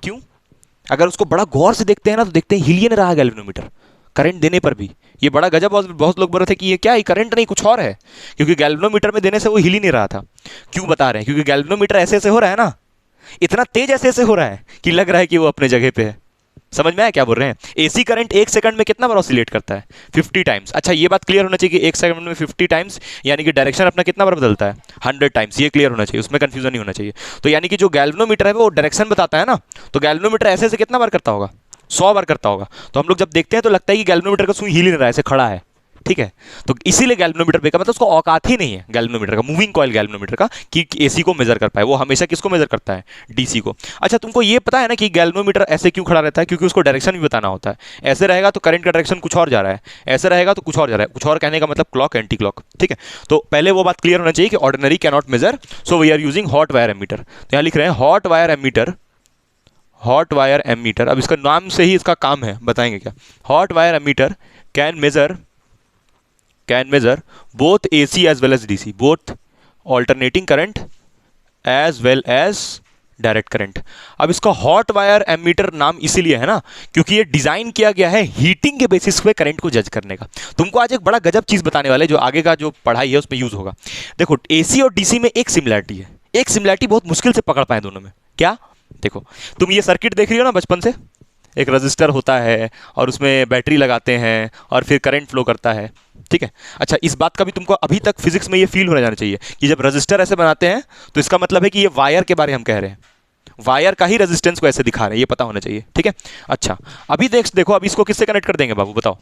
क्यों? अगर उसको बड़ा गौर से देखते हैं ना, तो देखते हैं हिल ही नहीं रहा है गैल्वेनोमीटर करंट देने पर भी। ये बड़ा गजब, बहुत बहुत लोग बोल रहे थे कि ये क्या, ये करंट नहीं कुछ और है, क्योंकि गैल्वेनोमीटर में देने से वो हिल ही नहीं रहा था। क्यों बता रहे हैं? क्योंकि गैल्वेनोमीटर ऐसे ऐसे हो रहा है ना, इतना तेज ऐसे ऐसे हो रहा है कि लग रहा है कि वो अपने जगह पे है। समझ में आया क्या बोल रहे हैं? एसी करंट एक सेकंड में कितना बार ऑसिलेट करता है? 50 टाइम्स। अच्छा ये बात क्लियर होना चाहिए कि एक सेकंड में 50 टाइम्स यानी कि डायरेक्शन अपना कितना बार बदलता है? 100 टाइम्स। ये क्लियर होना चाहिए, उसमें कंफ्यूजन नहीं होना चाहिए। तो यानी कि जो गैल्वेनोमीटर है वो डायरेक्शन बताता है ना, तो गैल्वेनोमीटर ऐसे ऐसे कितना बार करता होगा? 100 बार करता होगा। तो हम लोग जब देखते हैं तो लगता है कि गैल्वेनोमीटर का सुई हिल ही नहीं रहा है, ऐसे खड़ा है। ठीक है, तो इसीलिए गैल्वेनोमीटर पे का मतलब उसको औकात ही नहीं है गैल्वेनोमीटर का, मूविंग कॉइल गैल्वेनोमीटर का, कि एसी को मेजर कर पाए। वो हमेशा किसको मेजर करता है? डीसी को। अच्छा तुमको ये पता है ना कि गैल्वेनोमीटर ऐसे क्यों खड़ा रहता है? क्योंकि उसको डायरेक्शन भी बताना होता है। ऐसे रहेगा तो करंट का डायरेक्शन कुछ और जा रहा है, ऐसे रहेगा तो कुछ और जा रहा है। कुछ और कहने का मतलब क्लॉक, एंटी क्लॉक। ठीक है, तो पहले वो बात क्लियर होना चाहिए कि ordinary can not measure, so we are using hot wire ammeter. तो यहाँ लिख रहे हैं hot wire ammeter, hot wire ammeter. अब इसका नाम से ही इसका काम है, बताएंगे क्या। Hot wire ammeter can measure both AC as well as DC, both alternating current as well as direct current. अब इसका हॉट वायर एमीटर नाम इसीलिए है ना, क्योंकि ये डिजाइन किया गया है हीटिंग के बेसिस पे करंट को जज करने का। तुमको आज एक बड़ा गजब चीज बताने वाले, जो आगे का जो पढ़ाई है उसमें यूज होगा। देखो एसी और डीसी में एक सिमिलरिटी है, एक सिमिलरिटी बहुत मुश्किल से पकड़ पाए दोनों में। क्या? देखो तुम ये सर्किट देख रही हो ना बचपन से, एक रजिस्टर होता है और उसमें बैटरी लगाते हैं और फिर करंट फ्लो करता है। ठीक है, अच्छा इस बात का भी तुमको अभी तक फिजिक्स में ये फील होना जाना चाहिए कि जब रजिस्टर ऐसे बनाते हैं तो इसका मतलब है कि ये वायर के बारे में हम कह रहे हैं, वायर का ही रेजिस्टेंस को ऐसे दिखा रहे हैं, ये पता होना चाहिए। ठीक है, अच्छा अभी देखो, अब इसको किससे कनेक्ट कर देंगे बाबू बताओ?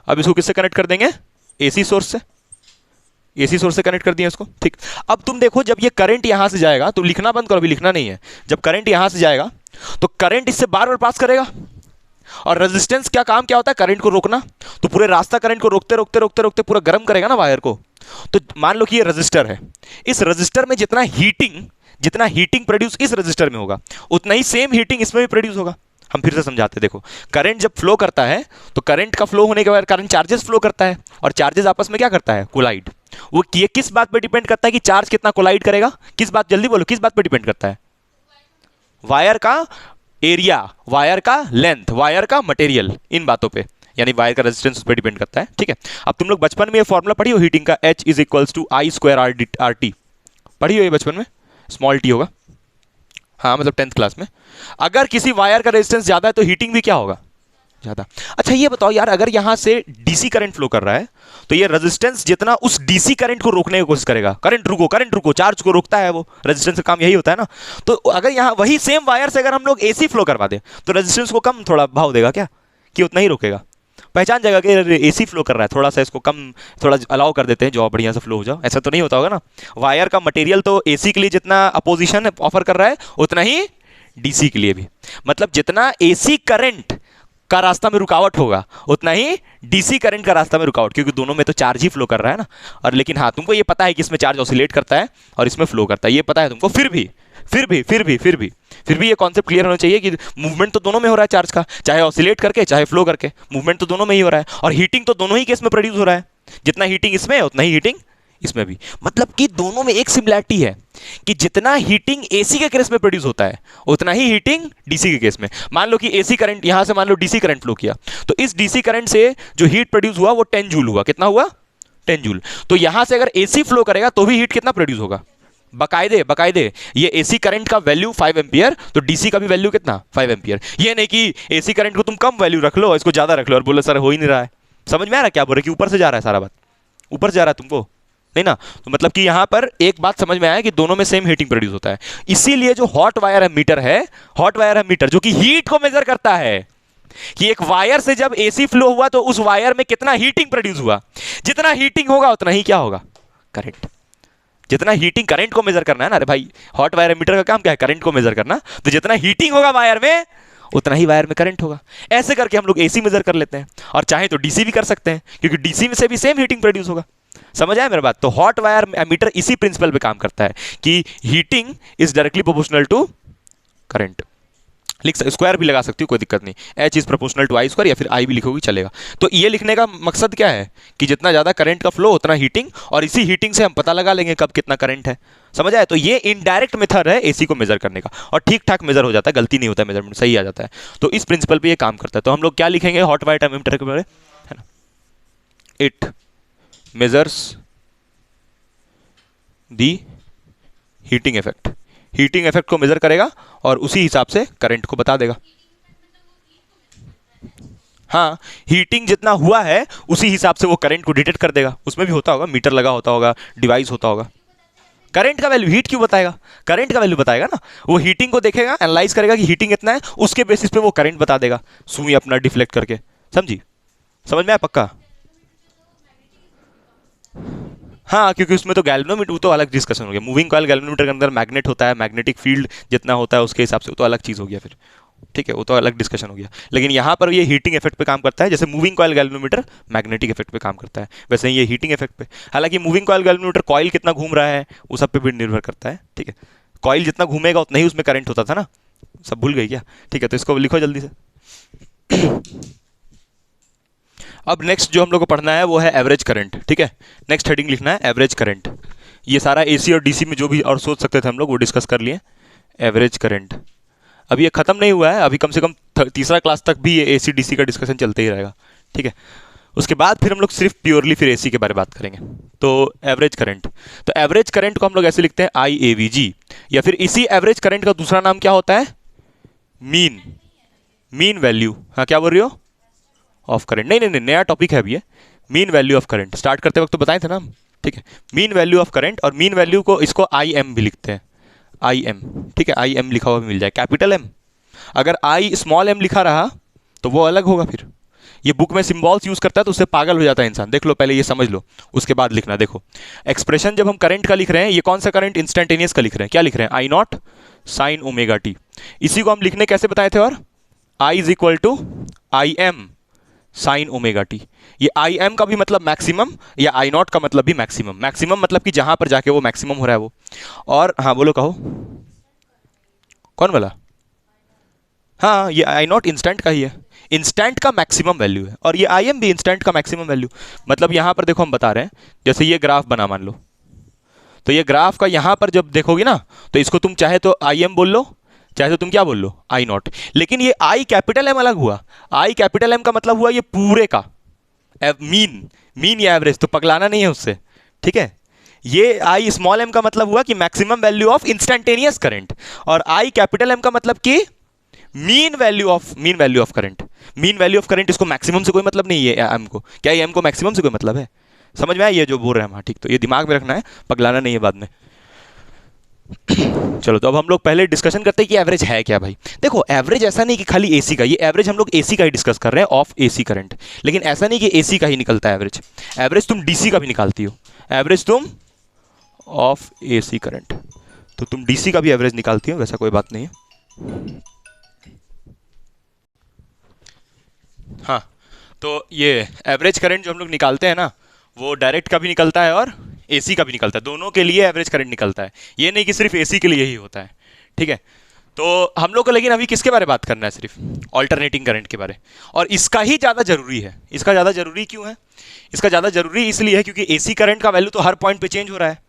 अब इसको किससे कनेक्ट कर देंगे? एसी सोर्स से। एसी सोर्स से कनेक्ट कर दिया इसको। ठीक, अब तुम देखो जब ये करंट यहां से जाएगा, तो लिखना बंद करो, अभी लिखना नहीं है। जब करंट यहां से जाएगा तो करंट इससे बार बार पास करेगा, और रेजिस्टेंस क्या काम क्या होता है? करंट को रोकना। तो पूरे रास्ता करंट को रोकते रोकते रोकते रोकते पूरा गर्म करेगा ना वायर को। तो मान लो कि ये रजिस्टर है, इस रजिस्टर में जितना हीटिंग प्रोड्यूस इस रजिस्टर में होगा, उतना ही सेम हीटिंग इसमें भी प्रोड्यूस होगा। हम फिर से समझाते हैं, देखो करंट जब फ्लो करता है तो करंट का फ्लो होने के बाद करंट चार्जेस फ्लो करता है, और चार्जेस आपस में क्या करता है? कोलाइड। वो ये किस बात पर डिपेंड करता है कि चार्ज कितना कोलाइड करेगा? किस बात, जल्दी बोलो, किस बात पर डिपेंड करता है? वायर का एरिया, वायर का लेंथ, वायर का मटेरियल, इन बातों पे, यानी वायर का रेजिस्टेंस उस पर डिपेंड करता है। ठीक है, अब तुम लोग बचपन में ये फॉर्मूला पढ़ी हो हीटिंग का, H is equals to I square R T, पढ़ी हो ये बचपन में? स्मॉल टी होगा, हाँ मतलब 10th क्लास में। अगर किसी वायर का रेजिस्टेंस ज्यादा है तो हीटिंग भी क्या होगा? ज्यादा। अच्छा ये बताओ यार, अगर यहां से डीसी करंट फ्लो कर रहा है तो ये रेजिस्टेंस जितना उस डीसी करंट को रोकने की कोशिश करेगा, करंट रुको, चार्ज को रोकता है, वो रेजिस्टेंस का काम यही होता है ना। तो अगर यहां वही सेम वायर से अगर हम लोग एसी फ्लो करवा दें तो रेजिस्टेंस को कम थोड़ा भाव देगा क्या, कि उतना ही रोकेगा? पहचान जाएगा कि एसी फ्लो कर रहा है, थोड़ा सा इसको कम, थोड़ा अलाउ कर देते हैं, जो बढ़िया से फ्लो हो जाओ। ऐसा तो नहीं होता होगा ना। वायर का मटेरियल तो एसी के लिए जितना अपोजिशन ऑफर कर रहा है उतना ही डीसी के लिए भी, मतलब जितना एसी करंट का रास्ता में रुकावट होगा उतना ही डीसी करंट का रास्ता में रुकावट, क्योंकि दोनों में तो चार्ज ही फ्लो कर रहा है ना। और लेकिन हाँ तुमको ये पता है कि इसमें चार्ज ऑसिलेट करता है और इसमें फ्लो करता है, ये पता है तुमको। फिर भी ये कॉन्सेप्ट क्लियर होना चाहिए कि मूवमेंट तो दोनों में हो रहा है चार्ज का, चाहे ऑसिलेट करके चाहे फ्लो करके, मूवमेंट तो दोनों में ही हो रहा है। और हीटिंग तो दोनों ही केस में प्रोड्यूस हो रहा है, जितना हीटिंग इसमें है उतना ही हीटिंग इसमें भी। मतलब कि दोनों में एक सिमिलरिटी है कि जितना हीटिंग एसी के केस में प्रोड्यूस होता है उतना ही हीटिंग डीसी के केस में। मान लो कि एसी करंट यहां से मान लो डीसी करंट फ्लो किया, तो इस डीसी करंट से जो हीट प्रोड्यूस हुआ वो 10 जूल हुआ। कितना हुआ? 10 जूल। तो यहां से अगर एसी फ्लो करेगा तो भी हीट कितना प्रोड्यूस होगा? बकायदे ये एसी करंट का वैल्यू 5 एम्पियर, तो डीसी का भी वैल्यू कितना? 5 एम्पियर। ये नहीं कि एसी करंट को तुम कम वैल्यू रख लो, इसको ज्यादा रख लो और बोलो सर हो ही नहीं रहा है। समझ में आ रहा है क्या बोल रहे? कि ऊपर से जा रहा है सारा बात, ऊपर से जा रहा है तुमको नहीं ना। तो मतलब कि यहां पर एक बात समझ में आया कि दोनों में सेम हीटिंग प्रोड्यूस होता है। इसीलिए जो हॉट वायर एमीटर है, हॉट वायर एमीटर जो कि हीट को मेजर करता है कि एक वायर से जब एसी फ्लो हुआ तो उस वायर में कितना हीटिंग प्रोड्यूस हुआ, जितना हीटिंग होगा उतना ही क्या होगा? करंट। जितना हीटिंग, करंट को मेजर करना है ना, अरे भाई हॉट वायर एमीटर का काम क्या है? करंट को मेजर करना। तो जितना हीटिंग होगा वायर में उतना ही वायर में करंट होगा। ऐसे करके हम लोग एसी मेजर कर लेते हैं, और चाहे तो डीसी भी कर सकते हैं, क्योंकि डीसी में से भी सेम हीटिंग प्रोड्यूस होगा। समझ आया मेरा बात? तो हॉट वायर एमीटर इसी प्रिंसिपल पे काम करता है कि heating is directly proportional to current. लिख स्क्वायर भी लगा सकती हो, कोई दिक्कत नहीं, H is proportional to I square, या फिर आई भी लिखोगी चलेगा। तो ये लिखने का मकसद क्या है कि जितना ज़्यादा करंट का फ्लो उतना हीटिंग, और इसी हीटिंग से हम पता लगा लेंगे कब कितना करंट है। समझ आया? तो ये इनडायरेक्ट मेथड है एसी को मेजर करने का, और ठीक ठाक मेजर हो जाता है, गलती नहीं होता है, मेजरमेंट सही आ जाता है। तो इस प्रिंसिपल पे ये काम करता है। तो हम लोग क्या लिखेंगे हॉट वायर एमीटर के बारे, है ना? It measures the heating effect, heating effect को मेजर करेगा और उसी हिसाब से करंट को बता देगा। हाँ, हीटिंग जितना हुआ है उसी हिसाब से वो करंट को डिटेक्ट कर देगा। उसमें भी होता होगा, मीटर लगा होता होगा, डिवाइस होता होगा। करंट का वैल्यू हीट क्यों बताएगा? करंट का वैल्यू बताएगा ना, वो हीटिंग को देखेगा, एनालाइज करेगा कि हीटिंग इतना है, उसके बेसिस पे वो करंट बता देगा, सुई अपना डिफ्लेक्ट करके। समझी? समझ में आया पक्का? हाँ, क्योंकि उसमें तो गैल्वेनोमीटर, वो तो अलग डिस्कशन हो गया। मूविंग कॉइल गैल्वेनोमीटर के अंदर मैग्नेट होता है, मैग्नेटिक फील्ड जितना होता है उसके हिसाब से वो तो अलग चीज़ हो गया फिर, ठीक है, वो तो अलग डिस्कशन हो गया। लेकिन यहाँ पर ये हीटिंग इफेक्ट पे काम करता है, जैसे moving coil galvanometer magnetic effect पे काम करता है, वैसे ही ये हीटिंग इफेक्ट पे। हालांकि मूविंग कॉइल गैल्वेनोमीटर कॉइल कितना घूम रहा है वो सब पे भी निर्भर करता है, ठीक है। कॉइल जितना घूमेगा उतना ही उसमें करंट होता था ना, सब भूल गई क्या? ठीक है, तो इसको लिखो जल्दी से। अब नेक्स्ट जो हम लोग को पढ़ना है वो है एवरेज करंट, ठीक है। नेक्स्ट हेडिंग लिखना है एवरेज करंट। ये सारा एसी और डीसी में जो भी और सोच सकते थे हम लोग वो डिस्कस कर लिए। एवरेज करंट अभी ये खत्म नहीं हुआ है, अभी कम से कम तीसरा क्लास तक भी ये एसी डीसी का डिस्कशन चलते ही रहेगा, ठीक है। उसके बाद फिर हम लोग सिर्फ प्योरली फिर एसी के बारे में बात करेंगे। तो एवरेज करंट, तो एवरेज करंट को हम लोग ऐसे लिखते हैं आई ए वी जी, या फिर इसी एवरेज करंट का दूसरा नाम क्या होता है? Mean, mean value. हाँ, क्या बोल रही हो? Of current. नहीं नहीं नहीं, नया टॉपिक है अभी ये, mean value of current. Start करते वक्त तो बताए थे ना हम, ठीक है। मीन वैल्यू ऑफ करंट, और मीन वैल्यू को इसको आई एम भी लिखते हैं, आई एम, ठीक है। आई एम लिखा हुआ भी मिल जाए, कैपिटल एम। अगर आई स्मॉल एम लिखा रहा तो वो अलग होगा। फिर ये बुक में सिंबल्स यूज करता है तो उससे पागल हो जाता है इंसान। देख लो पहले, ये समझ लो, उसके बाद लिखना। देखो एक्सप्रेशन जब हम करंट का लिख रहे हैं, ये कौन सा करंट? इंस्टेंटेनियस का लिख रहे हैं। क्या लिख रहे हैं? I not sine omega T. इसी को हम लिखने कैसे बताए थे? और I is equal to I M sine omega T. ये आई एम का भी मतलब मैक्सिमम, या आई नॉट का मतलब भी मैक्सिमम। मैक्सिमम मतलब कि जहां पर जाके वो मैक्सिमम हो रहा है वो। और हाँ बोलो, कहो कौन बोला? हाँ, ये आई नॉट इंस्टेंट का ही है, इंस्टेंट का मैक्सिमम वैल्यू है, और ये आई एम भी इंस्टेंट का मैक्सिमम वैल्यू। मतलब यहां पर देखो हम बता रहे हैं, जैसे ये ग्राफ बना मान लो, तो ये ग्राफ का यहां पर जब देखोगे ना, तो इसको तुम चाहे तो आई एम बोल लो, चाहे तो तुम क्या बोल लो? आई नॉट। लेकिन ये आई कैपिटल एम अलग हुआ। आई कैपिटल एम का मतलब हुआ ये पूरे का मीन, मीन या एवरेज, तो पगलाना नहीं है उससे, ठीक है। ये आई स्मॉल एम का मतलब हुआ कि maximum value of instantaneous current, और आई कैपिटल एम का मतलब कि mean value of current. Mean value of current, इसको मैक्सिमम से कोई मतलब नहीं है एम को। क्या एम को मैक्सिमम से कोई मतलब है? समझ में आया ये जो बोल रहे हैं हम? हाँ ठीक, तो ये दिमाग में रखना है, पगलाना नहीं है बाद में। चलो, तो अब हम लोग पहले डिस्कशन करते हैं कि एवरेज है क्या भाई। देखो एवरेज ऐसा नहीं कि खाली एसी का, ये एवरेज हम लोग एसी का ही डिस्कस कर रहे हैं, ऑफ एसी करंट। लेकिन ऐसा नहीं कि एसी का ही निकलता है एवरेज, एवरेज तुम डीसी का भी निकालती हो, एवरेज तुम ऑफ एसी करंट, तो तुम डीसी का भी एवरेज निकालती हो, वैसा कोई बात नहीं है। हाँ, तो ये एवरेज करंट जो हम लोग निकालते हैं ना, वो डायरेक्ट का भी निकलता है और एसी का भी निकलता है, दोनों के लिए एवरेज करंट निकलता है। ये नहीं कि सिर्फ एसी के लिए ही होता है, ठीक है। तो हम लोग को लेकिन अभी किसके बारे में बात करना है? सिर्फ ऑल्टरनेटिंग करंट के बारे, और इसका ही ज़्यादा जरूरी है। इसका ज़्यादा जरूरी क्यों है? इसका ज़्यादा जरूरी इसलिए है क्योंकि एसी करंट का वैल्यू तो हर पॉइंट पे चेंज हो रहा है,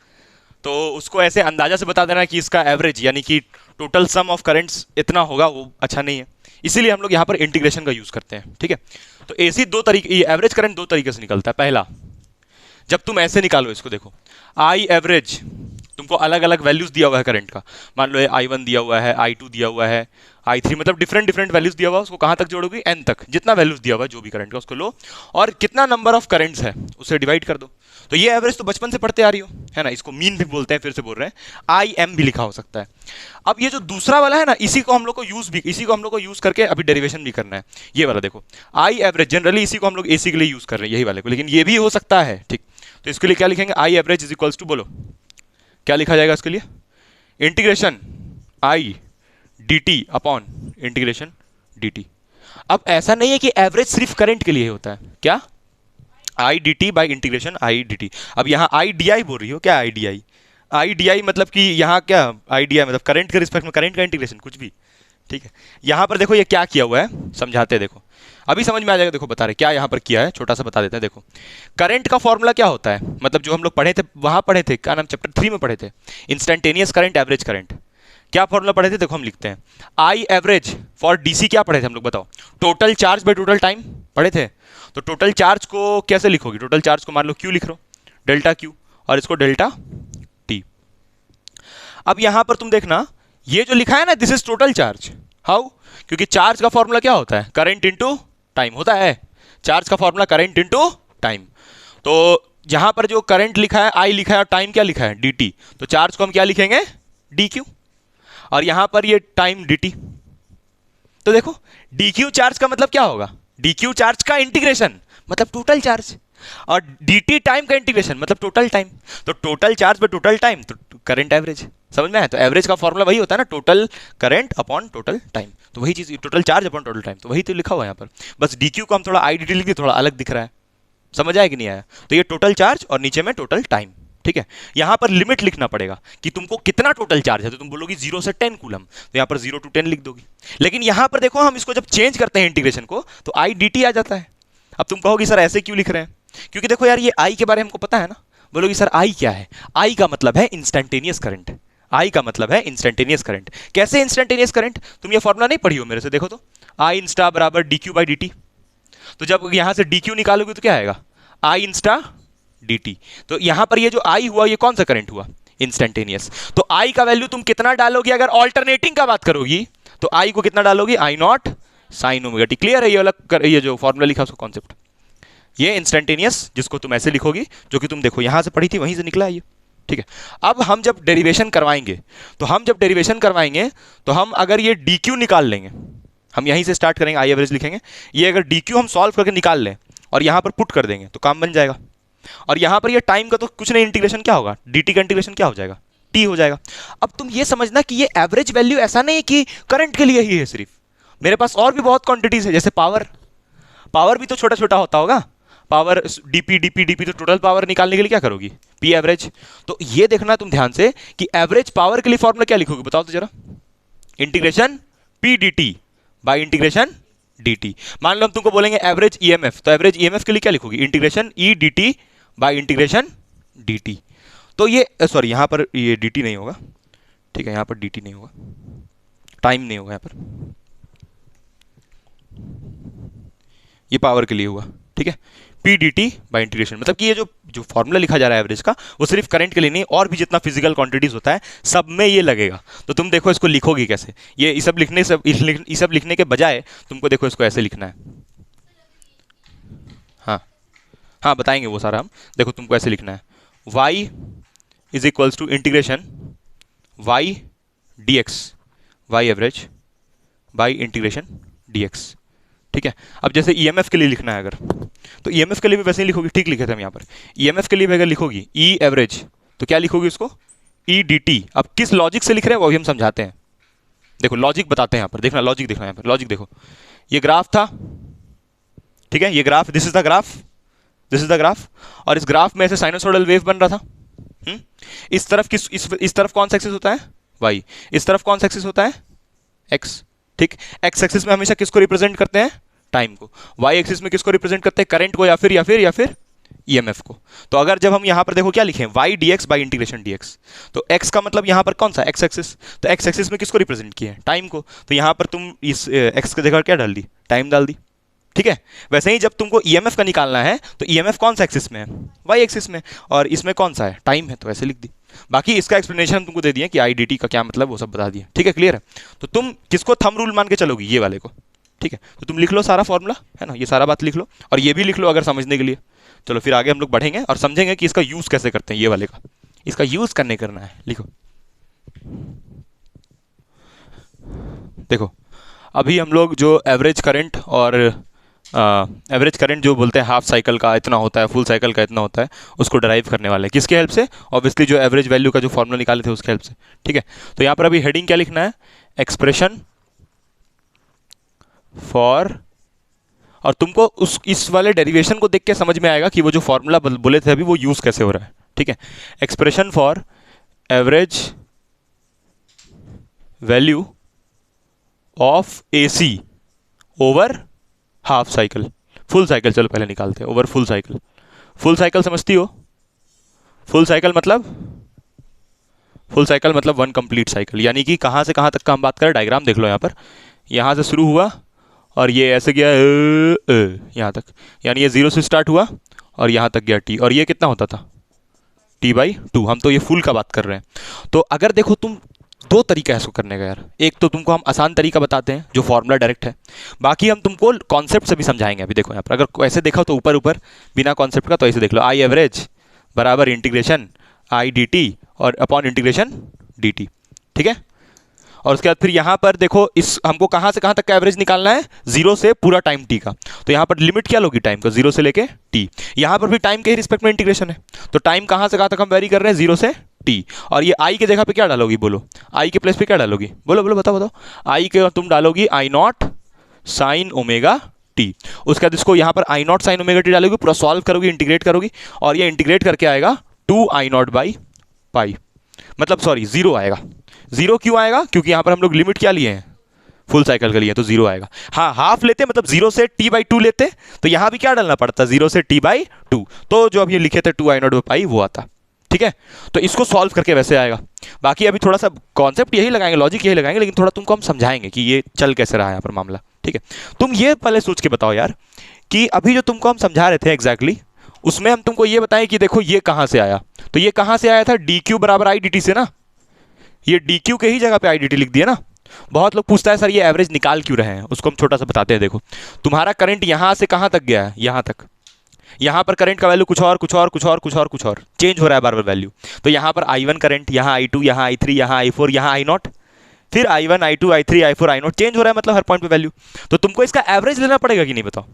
तो उसको ऐसे अंदाजा से बता देना कि इसका एवरेज यानी कि टोटल सम ऑफ करंट्स इतना होगा, वो अच्छा नहीं है। इसीलिए हम लोग यहाँ पर इंटीग्रेशन का यूज़ करते हैं, ठीक है। तो एसी दो तरीके, एवरेज करंट दो तरीके से निकलता है। पहला, जब तुम ऐसे निकालो इसको, देखो आई एवरेज, तुमको अलग अलग वैल्यूज दिया हुआ है करंट का, मान लो i1 दिया हुआ है, i2 दिया हुआ है, i3, मतलब डिफरेंट डिफरेंट वैल्यूज दिया हुआ है। उसको कहाँ तक जोड़ोगे? n तक, जितना वैल्यूज दिया हुआ है जो भी करंट का उसको लो, और कितना नंबर ऑफ करंट्स है उसे डिवाइड कर दो। तो ये एवरेज तो बचपन से पढ़ते आ रही हो, है ना। इसको मीन भी बोलते हैं, फिर से बोल रहे हैं, आई एम भी लिखा हो सकता है। अब ये जो दूसरा वाला है ना, इसी को हम लोग को यूज करके अभी डेरिवेशन भी करना है। ये वाला देखो, आई एवरेज, जनरली इसी को हम लोग एसी के लिए यूज कर रहे हैं, यही वाले को, लेकिन ये भी हो सकता है, ठीक। तो इसके लिए क्या लिखेंगे? I average is equals to, बोलो क्या लिखा जाएगा इसके लिए? Integration I D T upon integration dt। अब ऐसा नहीं है कि एवरेज सिर्फ करंट के लिए ही होता है, क्या आई D T by integration I D T. अब यहाँ आई डी आई बोल रही हो, क्या I D I? I D I मतलब कि यहाँ क्या आई डी आई मतलब करंट के रिस्पेक्ट में करंट का इंटीग्रेशन, कुछ भी, ठीक है। यहाँ पर देखो ये क्या किया हुआ है, समझाते हैं, देखो अभी समझ में आ जाएगा। देखो बता रहे क्या यहाँ पर किया है, छोटा सा बता देते हैं। देखो करंट का फॉर्मूला क्या होता है, मतलब जो हम लोग पढ़े थे वहाँ पढ़े थे, क्या नाम, चैप्टर 3 में पढ़े थे, इंस्टेंटेनियस करंट एवरेज करंट। क्या फॉर्मूला पढ़े थे, देखो हम लिखते हैं आई एवरेज फॉर डीसी। क्या पढ़े थे हम लोग, बताओ, total charge by total time पढ़े थे। तो टोटल चार्ज को कैसे लिखोगे, टोटल चार्ज को मान लो क्यू लिख लो, डेल्टा क्यू, और इसको डेल्टा टी। अब यहां पर तुम देखना ये जो लिखा है ना, this is total charge. How? क्योंकि चार्ज का फॉर्मूला क्या होता है, करंट इनटू टाइम होता है। चार्ज का फॉर्मूला करंट इनटू टाइम। तो यहां पर जो करंट लिखा है आई लिखा है और टाइम क्या लिखा है dt, तो चार्ज को हम क्या लिखेंगे dq, और यहां पर ये टाइम dt। तो देखो dq चार्ज का मतलब क्या होगा, dq चार्ज का इंटीग्रेशन मतलब टोटल चार्ज, और dt टाइम का इंटीग्रेशन मतलब टोटल टाइम। तो total charge by total time, तो करंट एवरेज। समझ में आया? तो एवरेज का फॉर्मूला वही होता है ना, total current upon total time. तो वही चीज, total charge upon total time, तो वही तो लिखा हुआ है यहाँ पर। बस dq को हम थोड़ा आई dt लिख दिए, थोड़ा अलग दिख रहा है। समझ आया कि नहीं आया? तो ये टोटल चार्ज और नीचे में टोटल टाइम, ठीक है। यहां पर लिमिट लिखना पड़ेगा कि तुमको कितना टोटल चार्ज है, तो तुम बोलोगी 0 से 10 कूलम, तो यहां पर 0 to 10 लिख दोगी। लेकिन यहां पर देखो हम इसको जब चेंज करते हैं इंटीग्रेशन को, तो आई डी टी आ जाता है। अब तुम कहोगी सर ऐसे क्यों लिख रहे हैं, क्योंकि देखो यार ये आई के बारे में हमको पता है ना। बोलोगी सर आई क्या है, आई का मतलब है इंस्टेंटेनियस करंट। आई का मतलब है इंस्टेंटेनियस करंट। कैसे इंस्टेंटेनियस करंट, तुम ये फॉर्मूला नहीं पढ़ी हो मेरे से, देखो तो आई इंस्टा बराबर D Q by D T. तो जब यहां से dq निकालोगे तो क्या आएगा, आई इंस्टा dt। तो यहां पर ये जो आई हुआ ये कौन सा करंट हुआ, इंस्टेंटेनियस। तो आई का वैल्यू तुम कितना डालोगी, अगर ऑल्टरनेटिंग का बात करोगी तो आई को कितना डालोगी, I not sine omega T. Clear है ये वाला, ये जो फॉर्मूला लिखा उसका कॉन्सेप्ट, ये इंस्टेंटेनियस जिसको तुम ऐसे लिखोगी, जो कि तुम देखो यहां से पढ़ी थी वहीं से निकला है ये, ठीक है। अब हम जब डेरिवेशन करवाएंगे, तो हम अगर ये dq निकाल लेंगे, हम यहीं से स्टार्ट करेंगे, आई एवरेज लिखेंगे, ये अगर dq हम सॉल्व करके निकाल लें और यहां पर पुट कर देंगे तो काम बन जाएगा। और यहां पर ये टाइम का तो कुछ नहीं, इंटीग्रेशन क्या होगा, dt का इंटीग्रेशन क्या हो जाएगा, t हो जाएगा। अब तुम ये समझना कि ये एवरेज वैल्यू ऐसा नहीं है कि करंट के लिए ही है सिर्फ, मेरे पास और भी बहुत क्वांटिटीज है, जैसे पावर भी तो छोटा छोटा होता होगा। पावर डीपी तो टोटल पावर निकालने के लिए क्या करोगी, पी एवरेज। तो ये देखना तुम ध्यान से कि एवरेज पावर के लिए फॉर्मूला क्या लिखोगे, बताओ तो जरा, integration P D T by integration dt। मान लो हम तुमको बोलेंगे एवरेज ईएमएफ, तो एवरेज ईएमएफ के लिए क्या लिखोगी, integration E D T by integration dt। तो ये सॉरी यहां पर ये dt नहीं होगा, ठीक है, यहां पर dt नहीं होगा, टाइम नहीं होगा, यहां पर ये पावर के लिए हुआ, ठीक है, P D T by integration. मतलब कि ये जो फॉर्मूला लिखा जा रहा है एवरेज का, वो सिर्फ करंट के लिए नहीं, और भी जितना फिजिकल क्वांटिटीज होता है सब में ये लगेगा। तो तुम देखो इसको लिखोगी कैसे, ये सब लिखने के बजाय तुमको देखो इसको ऐसे लिखना है। हाँ बताएंगे वो सारा हम, देखो तुमको ऐसे लिखना है, y is equals to integration y dx, y average by integration dx, ठीक है। अब जैसे ईएमएफ के लिए लिखना है अगर, तो ईएमएफ के लिए भी वैसे ही लिखोगी, ठीक लिखे थे हम यहाँ पर। ईएमएफ के लिए भी अगर लिखोगी ई एवरेज, तो क्या लिखोगी उसको, ई डी टी। अब किस लॉजिक से लिख रहे हैं वो भी हम समझाते हैं, देखो लॉजिक बताते हैं यहाँ पर, देखना लॉजिक देखना यहाँ पर, लॉजिक देखो, ये ग्राफ था, ठीक है, ये graph, this is the graph, और इस ग्राफ में ऐसे साइनोसॉइडल वेव बन रहा था। इस तरफ इस तरफ कौन सा एक्सिस होता है, वाई, इस तरफ कौन सा एक्सिस होता है, एक्स, ठीक। एक्स एक्सिस में हमेशा किसको रिप्रेजेंट करते हैं, टाइम को। वाई एक्सिस में किसको रिप्रेजेंट करते हैं, करंट को, या फिर ईएमएफ को। तो अगर जब हम यहां पर देखो क्या लिखें, Y DX by integration DX, तो एक्स का मतलब यहां पर कौन सा, एक्स एक्सिस, तो एक्स एक्सिस में किसको रिप्रेजेंट किए, टाइम को। तो यहां पर तुम इस एक्स की जगह क्या डाल दी, टाइम डाल दी, ठीक है। वैसे ही जब तुमको ईएमएफ का निकालना है, तो ईएमएफ कौन सा एक्सिस में है, वाई एक्सिस में, और इसमें कौन सा है, टाइम है, तो ऐसे लिख दी। बाकी इसका एक्सप्लेनेशन हम तुमको दे दिए कि आई डी टी का क्या मतलब, वो सब बता दिए, ठीक है, क्लियर है। तो तुम किसको थंब रूल मान के चलोगी, ये वाले को, ठीक है। तो तुम लिख लो सारा फॉर्मूला, है ना, ये सारा बात लिख लो, और ये भी लिख लो अगर समझने के लिए। चलो फिर आगे हम लोग बढ़ेंगे और समझेंगे कि इसका यूज कैसे करते हैं, ये वाले का, इसका यूज करना है, लिखो। देखो अभी हम लोग जो एवरेज करंट और एवरेज करंट जो बोलते हैं हाफ साइकिल का इतना होता है, फुल साइकिल का इतना होता है, उसको डराइव करने वाले हैं, किसके हेल्प से, ऑब्वियसली जो एवरेज वैल्यू का जो फॉर्मूला निकाले थे उसके हेल्प से, ठीक है। तो यहाँ पर अभी हेडिंग क्या लिखना है, एक्सप्रेशन फॉर, और तुमको उस इस वाले डेरिवेशन को देख के समझ में आएगा कि वो जो फॉर्मूला बोले थे अभी वो यूज कैसे हो रहा है, ठीक है। Expression for average value of AC over half cycle, full cycle चलो पहले निकालते हैं, over full cycle. Full cycle समझती हो? फुल साइकिल मतलब, फुल साइकिल मतलब वन कंप्लीट साइकिल, यानी कि कहाँ से कहाँ तक का हम बात करें, डायग्राम देख लो यहाँ पर, यहाँ से शुरू हुआ और ये ऐसे गया यहाँ तक, यानी ये 0 से स्टार्ट हुआ और यहाँ तक गया t, और ये कितना होता था t/2। हम तो ये फुल का बात कर रहे हैं। तो अगर देखो तुम, दो तरीका है इसको करने का यार, एक तो तुमको हम आसान तरीका बताते हैं जो फॉर्मूला डायरेक्ट है, बाकी हम तुमको कॉन्सेप्ट से भी समझाएंगे। अभी देखो यहाँ पर अगर ऐसे देखा तो ऊपर ऊपर बिना कॉन्सेप्ट का, तो ऐसे देख लो, आई एवरेज बराबर इंटीग्रेशन आई डी टी और अपॉन इंटीग्रेशन डी टी, ठीक है। और उसके बाद फिर यहाँ पर देखो, इस हमको कहाँ से कहाँ तक का एवरेज निकालना है, 0 से पूरा टाइम t का। तो यहाँ पर लिमिट क्या लोगी टाइम का, 0 से लेके t। यहाँ पर भी टाइम के ही रिस्पेक्ट में इंटीग्रेशन है, तो टाइम कहाँ से कहाँ तक हम वेरी कर रहे हैं, 0 से t। और ये i के जगह पे क्या डालोगी, बोलो i के प्लेस पे क्या डालोगी, बोलो बोलो बताओ बताओ। i के तुम डालोगी I not sine omega T. उसके बाद इसको यहाँ पर आई नॉट साइन ओमेगा टी डालोगी, पूरा सॉल्व करोगी, इंटीग्रेट करोगी, और ये इंटीग्रेट करके आएगा 2 आई नॉट बाई पाई, मतलब सॉरी 0 आएगा। 0 क्यों आएगा, क्योंकि यहाँ पर हम लोग लिमिट क्या लिए हैं, फुल साइकिल के लिए, तो 0 आएगा। हाँ हाफ लेते मतलब 0 से t/2 लेते, तो यहाँ भी क्या डालना पड़ता, 0 से t/2, तो जो अभी लिखे थे 2 आई नॉट बाई पाई वो आता, ठीक है। तो इसको सॉल्व करके वैसे आएगा। बाकी अभी थोड़ा सा कॉन्सेप्ट यही लगाएंगे, लॉजिक यही लगाएंगे, लेकिन थोड़ा तुमको हम समझाएंगे कि ये चल कैसे रहा है यहाँ पर मामला, ठीक है। तुम ये पहले सोच के बताओ यार कि अभी जो तुमको हम समझा रहे थे एग्जैक्टली उसमें हम तुमको ये बताएं कि देखो ये कहाँ से आया, तो ये कहाँ से आया था, डी क्यू बराबर आई डी टी से ना, ये डी क्यू के ही जगह पे आई डी टी लिख दिया ना। बहुत लोग पूछता है सर ये एवरेज निकाल क्यों रहे हैं, उसको हम छोटा सा बताते हैं। देखो तुम्हारा करंट यहाँ से कहाँ तक गया है, यहाँ तक, यहाँ पर करंट का वैल्यू कुछ और कुछ और कुछ और कुछ और कुछ और चेंज हो रहा है बार बार वैल्यू। तो यहाँ पर I1 करंट, यहाँ I2, यहाँ I3, यहाँ I4, यहाँ I0, फिर I1 I2 I3 I4 I0 change हो रहा है, मतलब हर पॉइंट पे वैल्यू। तो तुमको इसका एवरेज लेना पड़ेगा कि नहीं, बताओ।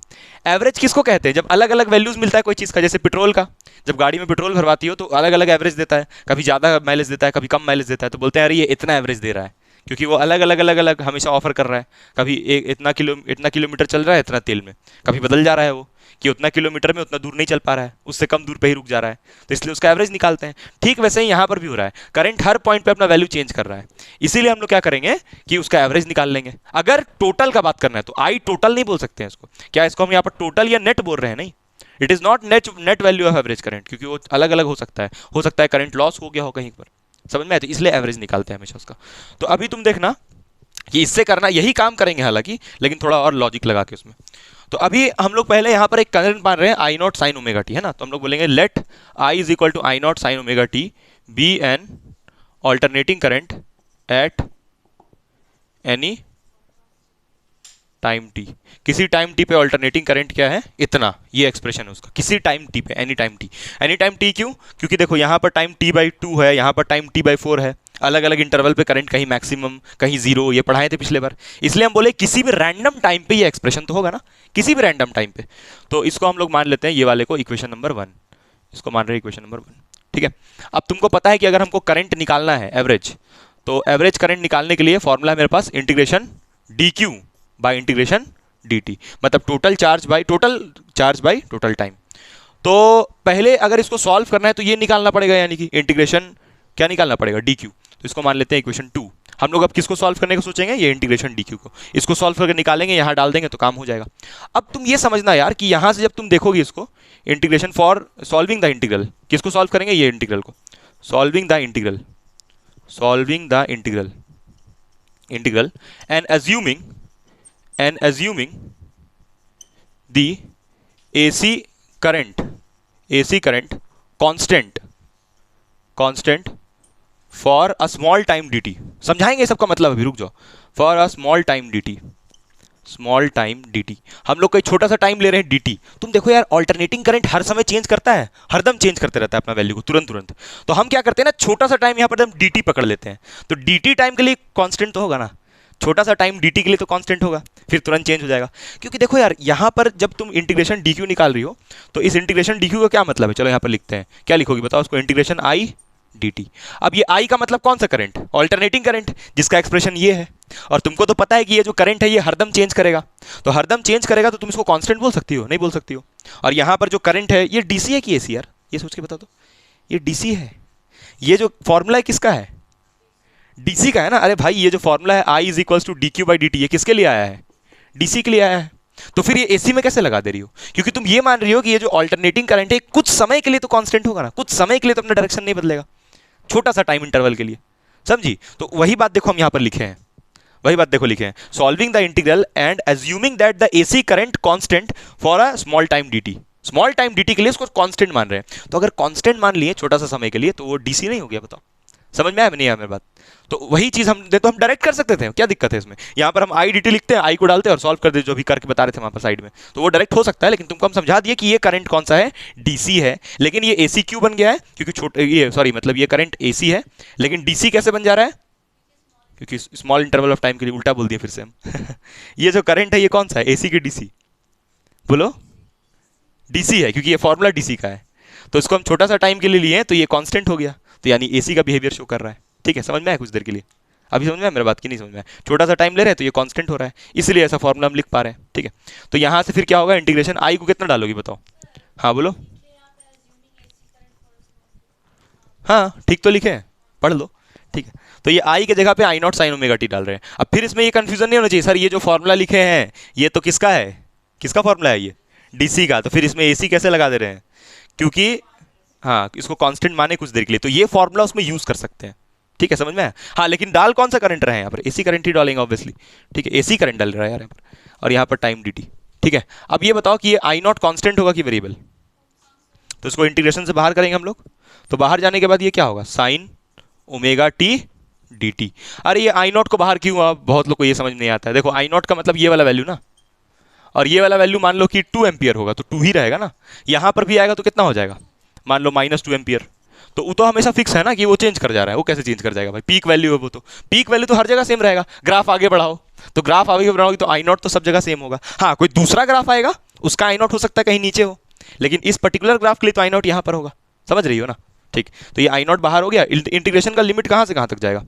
एवरेज किसको कहते हैं, जब अलग अलग वैल्यूज मिलता है कोई चीज़ का, जैसे पेट्रोल का, जब गाड़ी में पेट्रोल भरवाती हो तो अलग अलग एवरेज देता है, कभी ज़्यादा माइलेज देता है, कभी कम माइलेज देता है, तो बोलते हैं अरे ये इतना एवरेज दे रहा है, क्योंकि वो अलग अलग अलग अलग हमेशा ऑफर कर रहा है। कभी एक इतना किलोमीटर चल रहा है इतना तेल में, कभी बदल जा रहा है वो कि उतना किलोमीटर में उतना दूर नहीं चल पा रहा है, उससे कम दूर पे ही रुक जा रहा है, तो इसलिए उसका एवरेज निकालते हैं। ठीक वैसे ही यहाँ पर भी हो रहा है, करंट हर पॉइंट पे अपना वैल्यू चेंज कर रहा है, इसीलिए हम लोग क्या करेंगे कि उसका एवरेज निकाल लेंगे। अगर टोटल का बात करना है तो आई टोटल नहीं बोल सकते हैं इसको, क्या इसको हम यहाँ पर टोटल या नेट बोल रहे हैं, नहीं, it is not net value of average current, क्योंकि वो अलग अलग हो सकता है करंट लॉस हो गया हो कहीं पर, समझ में आए, तो इसलिए एवरेज निकालते हैं हमेशा उसका। तो अभी तुम देखना कि इससे करना यही काम करेंगे हालांकि, लेकिन थोड़ा और लॉजिक लगा के उसमें। तो अभी हम लोग पहले यहाँ पर एक करंट मान रहे हैं I not sine omega T, है ना, तो हम लोग बोलेंगे let I is equal to I not sine omega T be an alternating current at any time T. किसी टाइम टी पे ऑल्टरनेटिंग करंट क्या है, इतना, ये एक्सप्रेशन है उसका, किसी टाइम टी पे, any time T. Any time T क्यों, क्योंकि देखो यहाँ पर टाइम t/2 है, यहाँ पर टाइम t/4 है, अलग अलग इंटरवल पे करंट कहीं मैक्सिमम कहीं जीरो, ये पढ़ाए थे पिछले बार, इसलिए हम बोले किसी भी रैंडम टाइम पे ये एक्सप्रेशन तो होगा ना, किसी भी रैंडम टाइम पे। तो इसको हम लोग मान लेते हैं ये वाले को इक्वेशन नंबर 1, इसको मान रहे हैं इक्वेशन नंबर 1, ठीक है। अब तुमको पता है कि अगर हमको करंट निकालना है एवरेज, तो एवरेज करंट निकालने के लिए फॉर्मूला है मेरे पास integration D Q by integration D T, मतलब total charge by total time. तो पहले अगर इसको सॉल्व करना है तो ये निकालना पड़ेगा, यानी कि इंटीग्रेशन क्या निकालना पड़ेगा, डी क्यू। तो इसको मान लेते हैं इक्वेशन 2। हम लोग अब किसको सॉल्व करने को सोचेंगे, ये इंटीग्रेशन डी क्यू को, इसको सॉल्व करके निकालेंगे, यहाँ डाल देंगे तो काम हो जाएगा। अब तुम ये समझना यार कि यहाँ से जब तुम देखोगे इसको, integration for solving the integral, किसको सॉल्व करेंगे, ये इंटीग्रल को, solving the integral and assuming the AC current constant for a small time dt। समझाएंगे सबका मतलब, अभी रुक जाओ। for a small time dt हम लोग कोई छोटा सा टाइम ले रहे हैं dt। तुम देखो यार ऑल्टरनेटिंग करंट हर समय चेंज करता है, हरदम चेंज करते रहता है अपना वैल्यू को तुरंत। तो हम क्या करते हैं ना, छोटा सा टाइम यहाँ पर हम dt पकड़ लेते हैं, तो dt टाइम के लिए कांस्टेंट तो होगा ना, छोटा सा टाइम dt के लिए तो कांस्टेंट होगा, फिर तुरंत चेंज हो जाएगा। क्योंकि देखो यार यहाँ पर जब तुम इंटीग्रेशन dq निकाल रही हो, तो इस इंटीग्रेशन dq का क्या मतलब है, चलो यहाँ पर लिखते हैं, क्या लिखोगी बताओ उसको, इंटीग्रेशन आई dt। अब ये I का मतलब कौन सा करंट? ऑल्टरनेटिंग करंट, जिसका एक्सप्रेशन ये है। और तुमको तो पता है कि ये जो करंट है ये हरदम चेंज करेगा, तो हरदम चेंज करेगा तो तुम इसको कांस्टेंट बोल सकती हो? नहीं बोल सकती हो। और यहाँ पर जो करंट है ये डीसी है कि एसी यार? ये सोच के बता दो। ये डीसी है। ये जो फॉर्मूला है किसका है? डीसी का है ना। अरे भाई ये जो फॉर्मूला है I is equals to D Q by D T, ये किसके लिए आया है? डीसी के लिए आया है। तो फिर ये एसी में कैसे लगा दे रही हो? क्योंकि तुम ये मान रही हो कि ये जो ऑल्टरनेटिंग करंट है कुछ समय के लिए तो कांस्टेंट होगा ना, कुछ समय के लिए तो अपना डायरेक्शन नहीं बदलेगा, छोटा सा टाइम इंटरवल के लिए, समझी? तो वही बात देखो हम यहां पर लिखे हैं, वही बात देखो लिखे हैं, solving the integral and assuming that the AC current constant for a small time DT. Small time DT के लिए इसको कांस्टेंट मान रहे हैं, तो अगर कांस्टेंट मान लिए छोटा सा समय के लिए तो वो डीसी नहीं हो गया? बताओ समझ में आया नहीं आया मेरी बात? तो वही चीज हम तो हम डायरेक्ट कर सकते थे, क्या दिक्कत है इसमें? यहाँ पर हम आई डी टी लिखते हैं, आई को डालते हैं और सॉल्व कर देते, जो भी करके बता रहे थे वहां पर साइड में, तो वो डायरेक्ट हो सकता है। लेकिन तुमको हम समझा दिए कि ये करंट कौन सा है? डीसी है। लेकिन ये एसी क्यों बन गया है? क्योंकि छोटे ये सॉरी मतलब ये करंट एसी है, लेकिन डीसी कैसे बन जा रहा है? क्योंकि स्मॉल इंटरवल ऑफ टाइम के लिए, उल्टा बोल दिया फिर से हम ये जो करंट है ये कौन सा है? एसी की डीसी? बोलो। डीसी है, क्योंकि ये फॉर्मूला डीसी का है। तो इसको हम छोटा सा टाइम के लिए लिए तो ये कांस्टेंट हो गया, तो यानी एसी का बिहेवियर शो कर रहा है। ठीक है, समझ में आया कुछ देर के लिए? अभी समझ में आया मेरी बात की नहीं समझ में आया? छोटा सा टाइम ले रहे हैं तो ये कांस्टेंट हो रहा है, इसलिए ऐसा फॉर्मूला हम लिख पा रहे हैं। ठीक है, तो यहाँ से फिर क्या होगा? इंटीग्रेशन आई को कितना डालोगी बताओ? हाँ बोलो। हाँ ठीक तो लिखे हैं, पढ़ लो। ठीक है, तो ये आई की जगह पे आई नॉट साइन ओमेगा टी डाल रहे हैं। अब फिर इसमें ये कंफ्यूजन नहीं होना चाहिए, सर ये जो फॉर्मूला लिखे हैं ये तो किसका है? किसका फॉर्मूला है? ये डीसी का। तो फिर इसमें एसी कैसे लगा दे रहे हैं? क्योंकि हाँ इसको कांस्टेंट माने कुछ देर के लिए, तो ये फॉर्मूला उसमें यूज कर सकते हैं। ठीक है, समझ में आया? हाँ लेकिन डाल कौन सा करंट रहे हैं यहाँ पर? एसी करंट ही डालेंगे ऑब्वियसली। ठीक है, एसी करंट डाल रहा है यार यहाँ पर, और यहाँ पर टाइम डी टी। ठीक है, अब ये बताओ कि ये आई नॉट कॉन्स्टेंट होगा कि वेरिएबल? तो इसको इंटीग्रेशन से बाहर करेंगे हम लोग, तो बाहर जाने के बाद ये क्या होगा? Sign omega T D T. अरे ये आई नॉट को बाहर क्यों हुआ? बहुत लोग को ये समझ नहीं आता है। देखो आई नॉट का मतलब ये वाला वैल्यू ना, और ये वाला वैल्यू मान लो कि 2 एम्पियर होगा तो 2 ही रहेगा ना। यहाँ पर भी आएगा तो कितना हो जाएगा? मान लो -2 एम्पियर। तो वो तो हमेशा फिक्स है ना कि वो चेंज कर जा रहा है। वो कैसे चेंज कर जाएगा भाई? पीक वैल्यू है वो, तो पीक वैल्यू तो हर जगह सेम रहेगा। ग्राफ आगे बढ़ाओ तो ग्राफ आगे बढ़ाओगे तो आई नॉट तो सब जगह सेम होगा। हाँ कोई दूसरा ग्राफ आएगा उसका आई नॉट हो सकता है कहीं नीचे हो, लेकिन इस पर्टिकुलर ग्राफ के लिए तो आई नॉट यहाँ पर होगा। समझ रही हो ना? ठीक, तो ये आई नॉट बाहर हो गया। इंटीग्रेशन का लिमिट कहाँ से कहाँ तक जाएगा?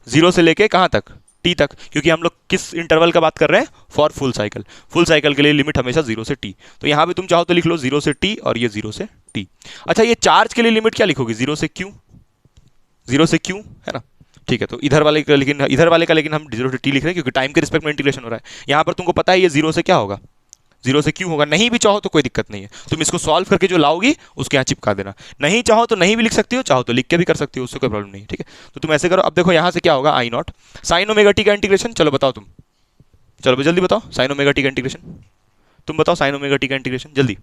0 से लेके कहाँ तक? टी तक, क्योंकि हम लोग किस इंटरवल का बात कर रहे हैं? For full cycle. Full cycle के लिए लिमिट हमेशा 0 से टी। तो यहाँ पे तुम चाहो तो लिख लो 0 से टी और ये 0 से टी। अच्छा ये चार्ज के लिए लिमिट क्या लिखोगे? 0 से क्यू, 0 से क्यू है ना? ठीक है, तो इधर वाले का लेकिन हम 0 से टी लिख रहे हैं क्योंकि टाइम के रिस्पेक्ट में इंटीग्रेशन हो रहा है। यहाँ पर तुमको पता है ये 0 से क्या होगा? 0 से क्यों होगा? नहीं भी चाहो तो कोई दिक्कत नहीं है, तुम इसको सॉल्व करके जो लाओगी उसके यहाँ चिपका देना। नहीं चाहो तो नहीं भी लिख सकती हो, चाहो तो लिख के भी कर सकती हो, उससे कोई प्रॉब्लम नहीं। ठीक है, तो तुम ऐसे करो। अब देखो यहाँ से क्या होगा? आई नॉट साइन ओमेगा टी का इंटीग्रेशन। चलो बताओ तुम, चलो जल्दी बताओ साइन ओमेगा टी का इंटीग्रेशन। तुम बताओ साइन ओमेगा टी का इंटीग्रेशन जल्दी।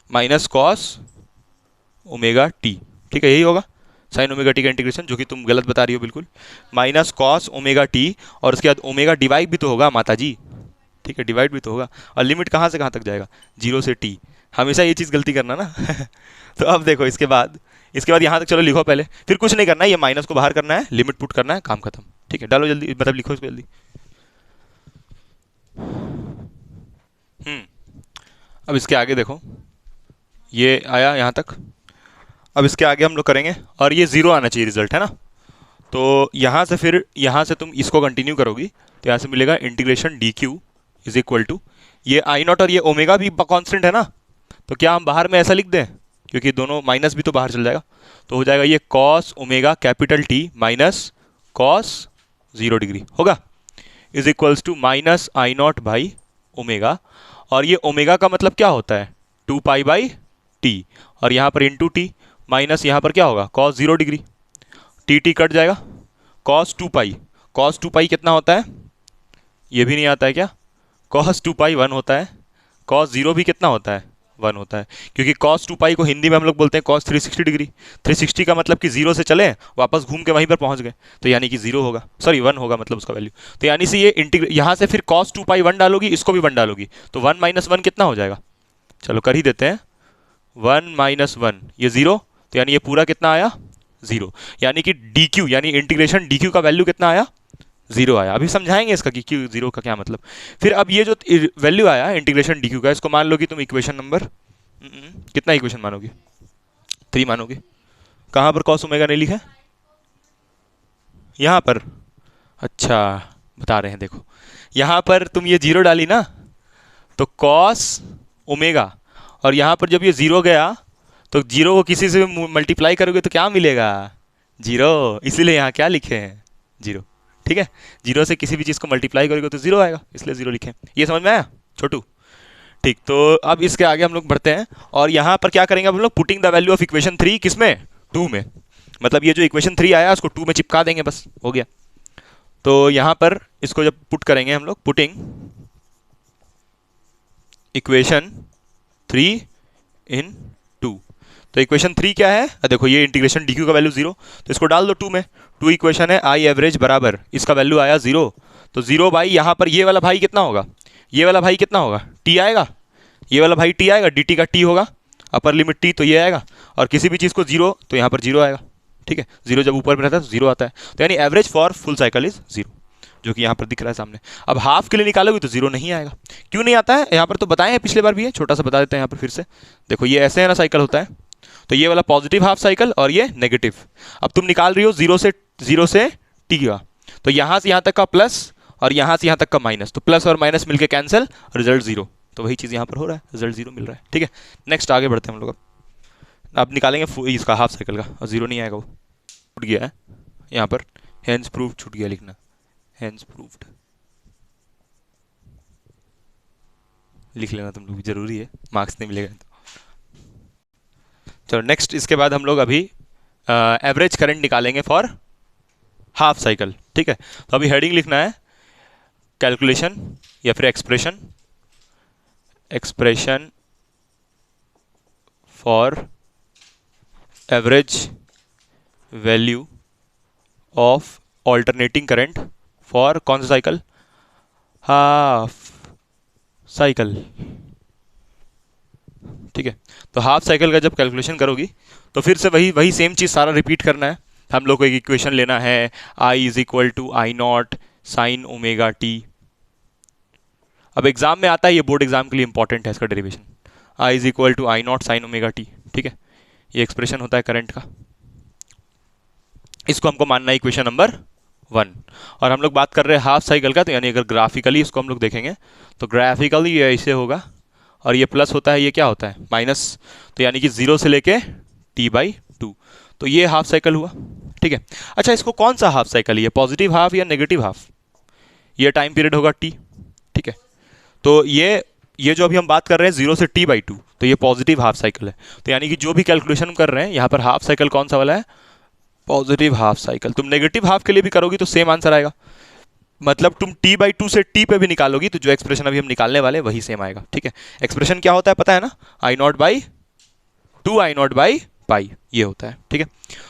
Minus cos omega T. ठीक है, यही होगा साइन ओमेगा टी का इंटीग्रेशन, जो कि तुम गलत बता रही हो बिल्कुल। माइनस कॉस ओमेगा टी, और उसके बाद ओमेगा डिवाइड भी तो होगा माता जी। ठीक है, डिवाइड भी तो होगा। और लिमिट कहाँ से कहाँ तक जाएगा? 0 से टी। हमेशा ये चीज़ गलती करना ना तो अब देखो इसके बाद यहाँ तक चलो लिखो पहले, फिर कुछ नहीं करना है, ये माइनस को बाहर करना है, लिमिट पुट करना है, काम खत्म। ठीक है, डालो जल्दी, मतलब लिखो इसको जल्दी। अब इसके आगे देखो, ये आया यहाँ तक। अब इसके आगे हम लोग करेंगे और ये 0 आना चाहिए रिजल्ट, है ना? तो यहाँ से फिर यहाँ से तुम इसको कंटिन्यू करोगी तो यहाँ से मिलेगा integration D Q is equal to, ये आई नॉट और ये ओमेगा भी कांस्टेंट है ना, तो क्या हम बाहर में ऐसा लिख दें? क्योंकि दोनों माइनस भी तो बाहर चल जाएगा, तो हो जाएगा ये cos omega capital T minus cos 0 degree होगा is equals to minus I not by omega. और ये ओमेगा का मतलब क्या होता है? 2 पाई बाई टी, और यहाँ पर इंटू टी, माइनस यहाँ पर क्या होगा? Cos 0 degree. T T cut जाएगा, कॉस 2 पाई। कॉस 2 पाई कितना होता है? ये भी नहीं आता है क्या? कॉस 2 पाई 1 होता है। कॉस 0 भी कितना होता है? 1 होता है, क्योंकि कॉस 2 पाई को हिंदी में हम लोग बोलते हैं कॉस 360 डिग्री। 360 का मतलब कि 0 से चले वापस घूम के वहीं पर पहुंच गए, तो यानी कि 0 होगा, सॉरी 1 होगा मतलब उसका वैल्यू। तो यानी से ये यहाँ से फिर कॉस 2 पाई 1 डालोगी, इसको भी 1 डालोगी, तो 1 माइनस 1 कितना हो जाएगा? चलो कर ही देते हैं, 1 माइनस 1 ये 0, तो यानी ये पूरा कितना आया? 0। यानी कि डी क्यू यानी इंटीग्रेशन डी क्यू का वैल्यू कितना आया? 0 आया। अभी समझाएंगे इसका कि क्यू 0 का क्या मतलब। फिर अब ये जो वैल्यू आया इंटीग्रेशन डी क्यू का, इसको मान लो कि तुम इक्वेशन नंबर कितना इक्वेशन मानोगी? 3 मानोगे। कहाँ पर कॉस ओमेगा नहीं लिखा है? यहाँ पर। अच्छा, बता रहे हैं, देखो यहाँ पर तुम ये 0 डाली ना, तो कॉस ओमेगा, और यहाँ पर जब ये 0 गया तो 0 को किसी से मल्टीप्लाई करोगे तो क्या मिलेगा? 0। इसीलिए यहाँ क्या लिखे हैं? 0। ठीक है, 0 से किसी भी चीज़ को मल्टीप्लाई करोगे तो 0 आएगा, इसलिए 0 लिखे। ये समझ में आया छोटू? ठीक, तो अब इसके आगे हम लोग बढ़ते हैं, और यहाँ पर क्या करेंगे हम लोग? Putting the value of equation 3 किसमें? 2 में। मतलब ये जो इक्वेशन 3 आया उसको 2 में चिपका देंगे, बस हो गया। तो यहाँ पर इसको जब पुट करेंगे हम लोग, पुटिंग इक्वेशन 3 इन 2, तो इक्वेशन 3 क्या है? देखो ये इंटीग्रेशन डी क्यू का वैल्यू 0, तो इसको डाल दो 2 में। 2 इक्वेशन है आई एवरेज बराबर, इसका वैल्यू आया 0, तो 0 बाई यहाँ पर ये वाला भाई कितना होगा? ये वाला भाई कितना होगा? टी आएगा। ये वाला भाई टी आएगा, डी टी का टी होगा, अपर लिमिट टी, तो ये आएगा। और किसी भी चीज़ को 0 तो यहाँ पर 0 आएगा। ठीक है, 0 जब ऊपर में रहता है तो 0 आता है, तो यानी average for full cycle is 0, जो कि यहाँ पर दिख रहा है सामने। अब हाफ के लिए निकालोगे तो 0 नहीं आएगा। क्यों नहीं आता है? यहाँ पर तो बताए हैं पिछले बार भी है, छोटा सा बता देते हैं यहाँ पर फिर से। देखो ये ऐसे है ना साइकिल होता है, तो ये वाला पॉजिटिव हाफ साइकिल और ये नेगेटिव। अब तुम निकाल रही हो 0 से टी का, तो यहाँ से यहाँ तक का प्लस और यहाँ से यहाँ तक का माइनस, तो प्लस और माइनस मिलके कैंसिल, रिजल्ट 0। तो वही चीज़ यहाँ पर हो रहा है, रिजल्ट 0 मिल रहा है। ठीक है, नेक्स्ट आगे बढ़ते हैं हम लोग। अब निकालेंगे इसका हाफ साइकिल का, और 0 नहीं आएगा, वो छूट गया है यहाँ पर, हेंस प्रूफ छूट गया लिखना, हेंस प्रूफ्ड लिख लेना तुम लोग, जरूरी है, मार्क्स नहीं मिलेगा तो। चलो नेक्स्ट, इसके बाद हम लोग अभी एवरेज करंट निकालेंगे फॉर हाफ साइकिल। ठीक है, तो अभी हेडिंग लिखना है कैलकुलेशन या फिर expression for average value of alternating current for कौन सा साइकिल? Half cycle. ठीक है, तो हाफ साइकिल का जब कैलकुलेशन करोगी तो फिर से वही सेम चीज़ सारा रिपीट करना है। हम लोग को एक इक्वेशन लेना है, I is equal to I not sine omega T. अब एग्जाम में आता है, ये बोर्ड एग्जाम के लिए इंपॉर्टेंट है इसका derivation, I is equal to I not sine omega T. ठीक है, ये एक्सप्रेशन होता है करंट का, इसको हमको मानना है इक्वेशन नंबर 1। और हम लोग बात कर रहे हैं हाफ साइकिल का, तो यानी अगर ग्राफिकली इसको हम लोग देखेंगे तो ग्राफिकली ये ऐसे होगा, और ये प्लस होता है, ये क्या होता है? माइनस, तो यानी कि 0 से लेके t/2, तो ये हाफ साइकिल हुआ। ठीक है, अच्छा इसको कौन सा हाफ साइकिल, ये पॉजिटिव हाफ या नेगेटिव हाफ? ये टाइम पीरियड होगा t। ठीक है, तो ये जो अभी हम बात कर रहे हैं 0 से t/2, तो ये पॉजिटिव हाफ साइकिल है। तो यानी कि जो भी कैलकुलेशन कर रहे हैं यहाँ पर हाफ साइकिल कौन सा वाला है? Positive half cycle. तुम नेगेटिव हाफ के लिए भी करोगी तो सेम आंसर आएगा, मतलब तुम t/2 से t पे भी निकालोगी तो जो एक्सप्रेशन अभी हम निकालने वाले वही सेम आएगा। ठीक है, एक्सप्रेशन क्या होता है पता है ना? I0/2 I0/पाई, ये होता है। ठीक है,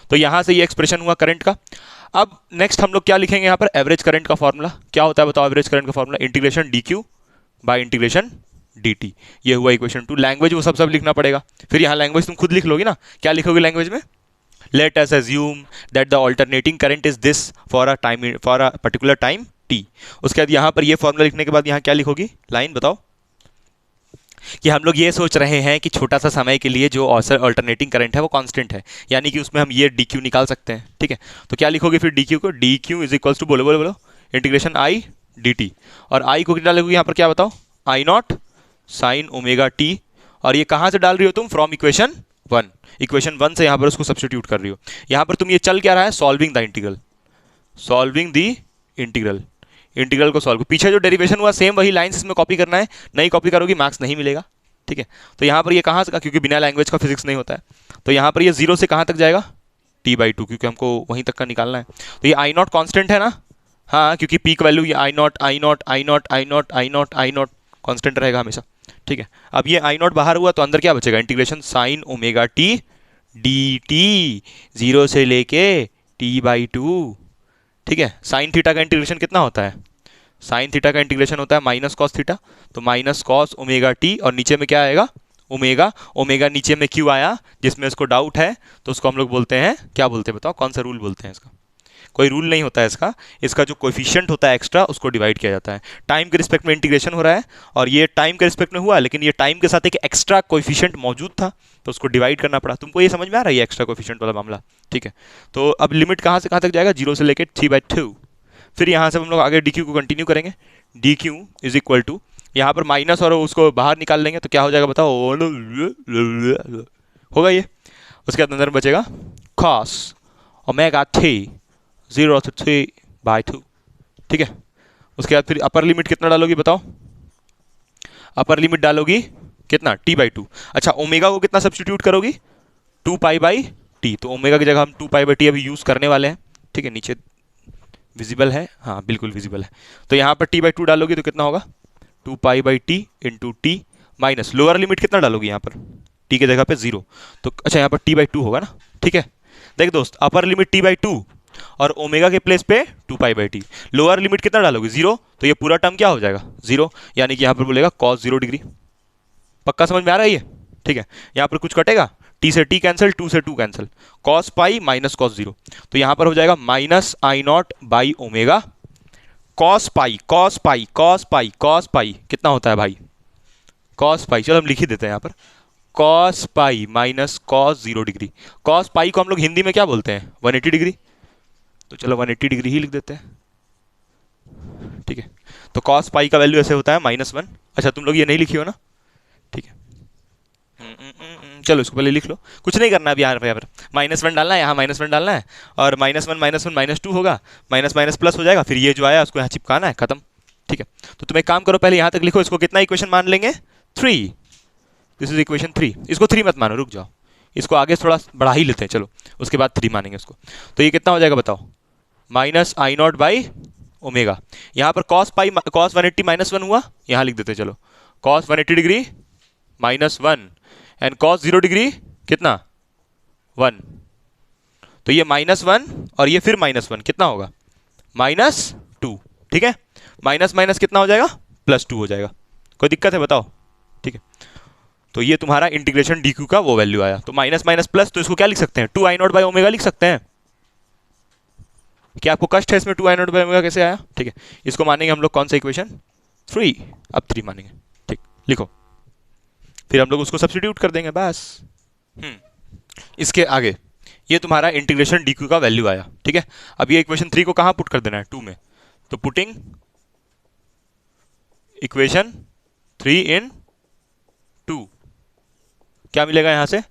तो यहां से ये एक्सप्रेशन हुआ करंट का। अब नेक्स्ट हम लोग क्या लिखेंगे यहाँ पर? एवरेज करंट का फॉर्मूला क्या होता है बताओ? एवरेज करंट का formula integration dq bye integration dt। ये हुआ इक्वेशन 2। लैंग्वेज वो सब लिखना पड़ेगा, फिर यहाँ लैंग्वेज तुम खुद लिख लोगी ना। क्या लिखोगे लैंग्वेज में? Let us assume that the alternating current is this for a particular time t। उसके बाद यहाँ पर ये फॉर्मूला लिखने के बाद यहाँ क्या लिखोगी? लाइन बताओ कि हम लोग ये सोच रहे हैं कि छोटा सा समय के लिए जो अल्टरनेटिंग करंट है वो कांस्टेंट है, यानी कि उसमें हम ये dq निकाल सकते हैं। ठीक है, तो क्या लिखोगे फिर dq को? dq इज इक्वल्स टू बोलो इंटीग्रेशन i dt, और i को कितना लिखोगे यहाँ पर? क्या बताओ? आई नॉट साइन ओमेगा टी, और ये कहाँ से डाल रही हो तुम? From equation 1। इक्वेशन 1 से यहाँ पर उसको सब्स्टिट्यूट कर रही हो। यहाँ पर तुम ये चल क्या रहा है? Solving the integral, solving the integral को सॉल्व। पीछे जो डेरिवेशन हुआ सेम वही लाइन्स इसमें कॉपी करना है, नहीं कॉपी करोगी मार्क्स नहीं मिलेगा। ठीक है, तो यहाँ पर ये कहाँ से, क्योंकि बिना लैंग्वेज का फिजिक्स नहीं होता है, तो यहाँ पर ये 0 से कहाँ तक जाएगा? t/2, क्योंकि हमको वहीं तक का निकालना है। तो ये आई नॉट कॉन्स्टेंट है ना? हाँ, क्योंकि पीक वैल्यू ये आई नॉट कॉन्स्टेंट रहेगा हमेशा। ठीक है, अब ये आई नॉट बाहर हुआ तो अंदर क्या बचेगा? Integration sign omega T dt, 0 से लेके t/2। ठीक है, साइन थीटा का इंटीग्रेशन कितना होता है? साइन थीटा का इंटीग्रेशन होता है माइनस कॉस थीटा, तो माइनस कॉस ओमेगा टी, और नीचे में क्या आएगा? ओमेगा। ओमेगा नीचे में क्यों आया? जिसमें इसको डाउट है तो उसको हम लोग बोलते हैं, क्या बोलते हैं बताओ? कौन सा रूल बोलते हैं इसका? कोई रूल नहीं होता है इसका। इसका जो कोएफिशिएंट होता है एक्स्ट्रा उसको डिवाइड किया जाता है। टाइम के रिस्पेक्ट में इंटीग्रेशन हो रहा है और ये टाइम के रिस्पेक्ट में हुआ, लेकिन ये टाइम के साथ एक एक्स्ट्रा कोएफिशिएंट मौजूद था तो उसको डिवाइड करना पड़ा। तुमको ये समझ में आ रहा है ये एक्स्ट्रा कोएफिशिएंट वाला मामला? ठीक है, तो अब लिमिट कहाँ से कहाँ तक जाएगा? 0 से लेकर 3/2। फिर यहाँ से हम लोग आगे डी क्यू को कंटिन्यू करेंगे। D Q is equal to, यहाँ पर माइनस और उसको बाहर निकाल लेंगे तो क्या हो जाएगा बताओ? होगा ये। उसके बाद अंदर बचेगा cos ओमेगा t 0 to 3/2। ठीक है, उसके बाद फिर अपर लिमिट कितना डालोगी बताओ? अपर लिमिट डालोगी कितना? t/2। अच्छा, ओमेगा को कितना सब्स्टिट्यूट करोगी? 2π/t। तो ओमेगा की जगह हम 2π/t अभी यूज करने वाले हैं। ठीक है, नीचे विजिबल है? हाँ बिल्कुल विजिबल है। तो यहाँ पर t/2 डालोगी तो कितना होगा? 2π/t into T minus lower limit कितना डालोगी यहाँ पर? t की जगह पे 0। तो अच्छा यहाँ पर t/2 होगा ना। ठीक है, देख दोस्त, अपर लिमिट t/2 और ओमेगा के प्लेस पे 2π/t। लोअर लिमिट कितना डालोगे? 0। तो ये पूरा टर्म क्या हो जाएगा? 0। यानी कि यहाँ पर बोलेगा cos 0 डिग्री। पक्का समझ में आ रहा है ये? ठीक है, यहाँ पर कुछ कटेगा, t से t कैंसिल, 2 से 2 cancel, cos pi minus cos 0। तो यहाँ पर हो जाएगा माइनस I0/ओमेगा cos पाई cos पाई cos पाई cos पाई कितना होता है भाई? cos पाई, चलो हम लिख ही देते हैं यहाँ पर, cos pi minus cos 0 degree. cos पाई को हम लोग हिंदी में क्या बोलते हैं? 180 डिग्री। तो चलो 180 डिग्री ही लिख देते हैं। ठीक है, तो cos पाई का वैल्यू ऐसे होता है -1। अच्छा, तुम लोग ये नहीं लिखी हो ना? ठीक है, चलो इसको पहले लिख लो, कुछ नहीं करना अभी। यहाँ पर -1 डालना है, यहाँ -1 डालना है, और -1 -2 होगा, माइनस माइनस प्लस हो जाएगा, फिर ये जो आया उसको यहाँ चिपकाना है, खत्म। ठीक है, तो तुम एक काम करो, पहले यहाँ तक लिखो। इसको कितना इक्वेशन मान लेंगे? 3। This is equation 3। इसको 3 मत मानो, रुक जाओ, इसको आगे थोड़ा बढ़ा ही लेते हैं, चलो उसके बाद 3 मानेंगे उसको। तो ये कितना हो जाएगा बताओ? -I0/ओमेगा। यहाँ पर cos 180 -1 हुआ, यहाँ लिख देते हैं, चलो cos 180 degree -1 and cos 0 degree कितना? 1। तो ये -1 और ये फिर -1 कितना होगा? -2। ठीक है, माइनस माइनस कितना हो जाएगा? +2 हो जाएगा। कोई दिक्कत है बताओ? ठीक है, तो ये तुम्हारा इंटीग्रेशन डी क्यू का वो वैल्यू आया। तो माइनस माइनस प्लस, तो इसको क्या लिख सकते हैं? 2I0/ओमेगा लिख सकते हैं। क्या आपको कष्ट है इसमें? 2I0/ओमेगा कैसे आया? ठीक है, इसको मानेंगे हम लोग कौन सा इक्वेशन? 3। अब 3 मानेंगे। ठीक, लिखो, फिर हम लोग उसको सब्स्टिट्यूट कर देंगे बस। इसके आगे ये तुम्हारा इंटीग्रेशन डी क्यू का वैल्यू आया। ठीक है, अब ये इक्वेशन 3 को कहाँ पुट कर देना है? 2 में। तो पुटिंग इक्वेशन 3 in 2, क्या मिलेगा यहाँ से?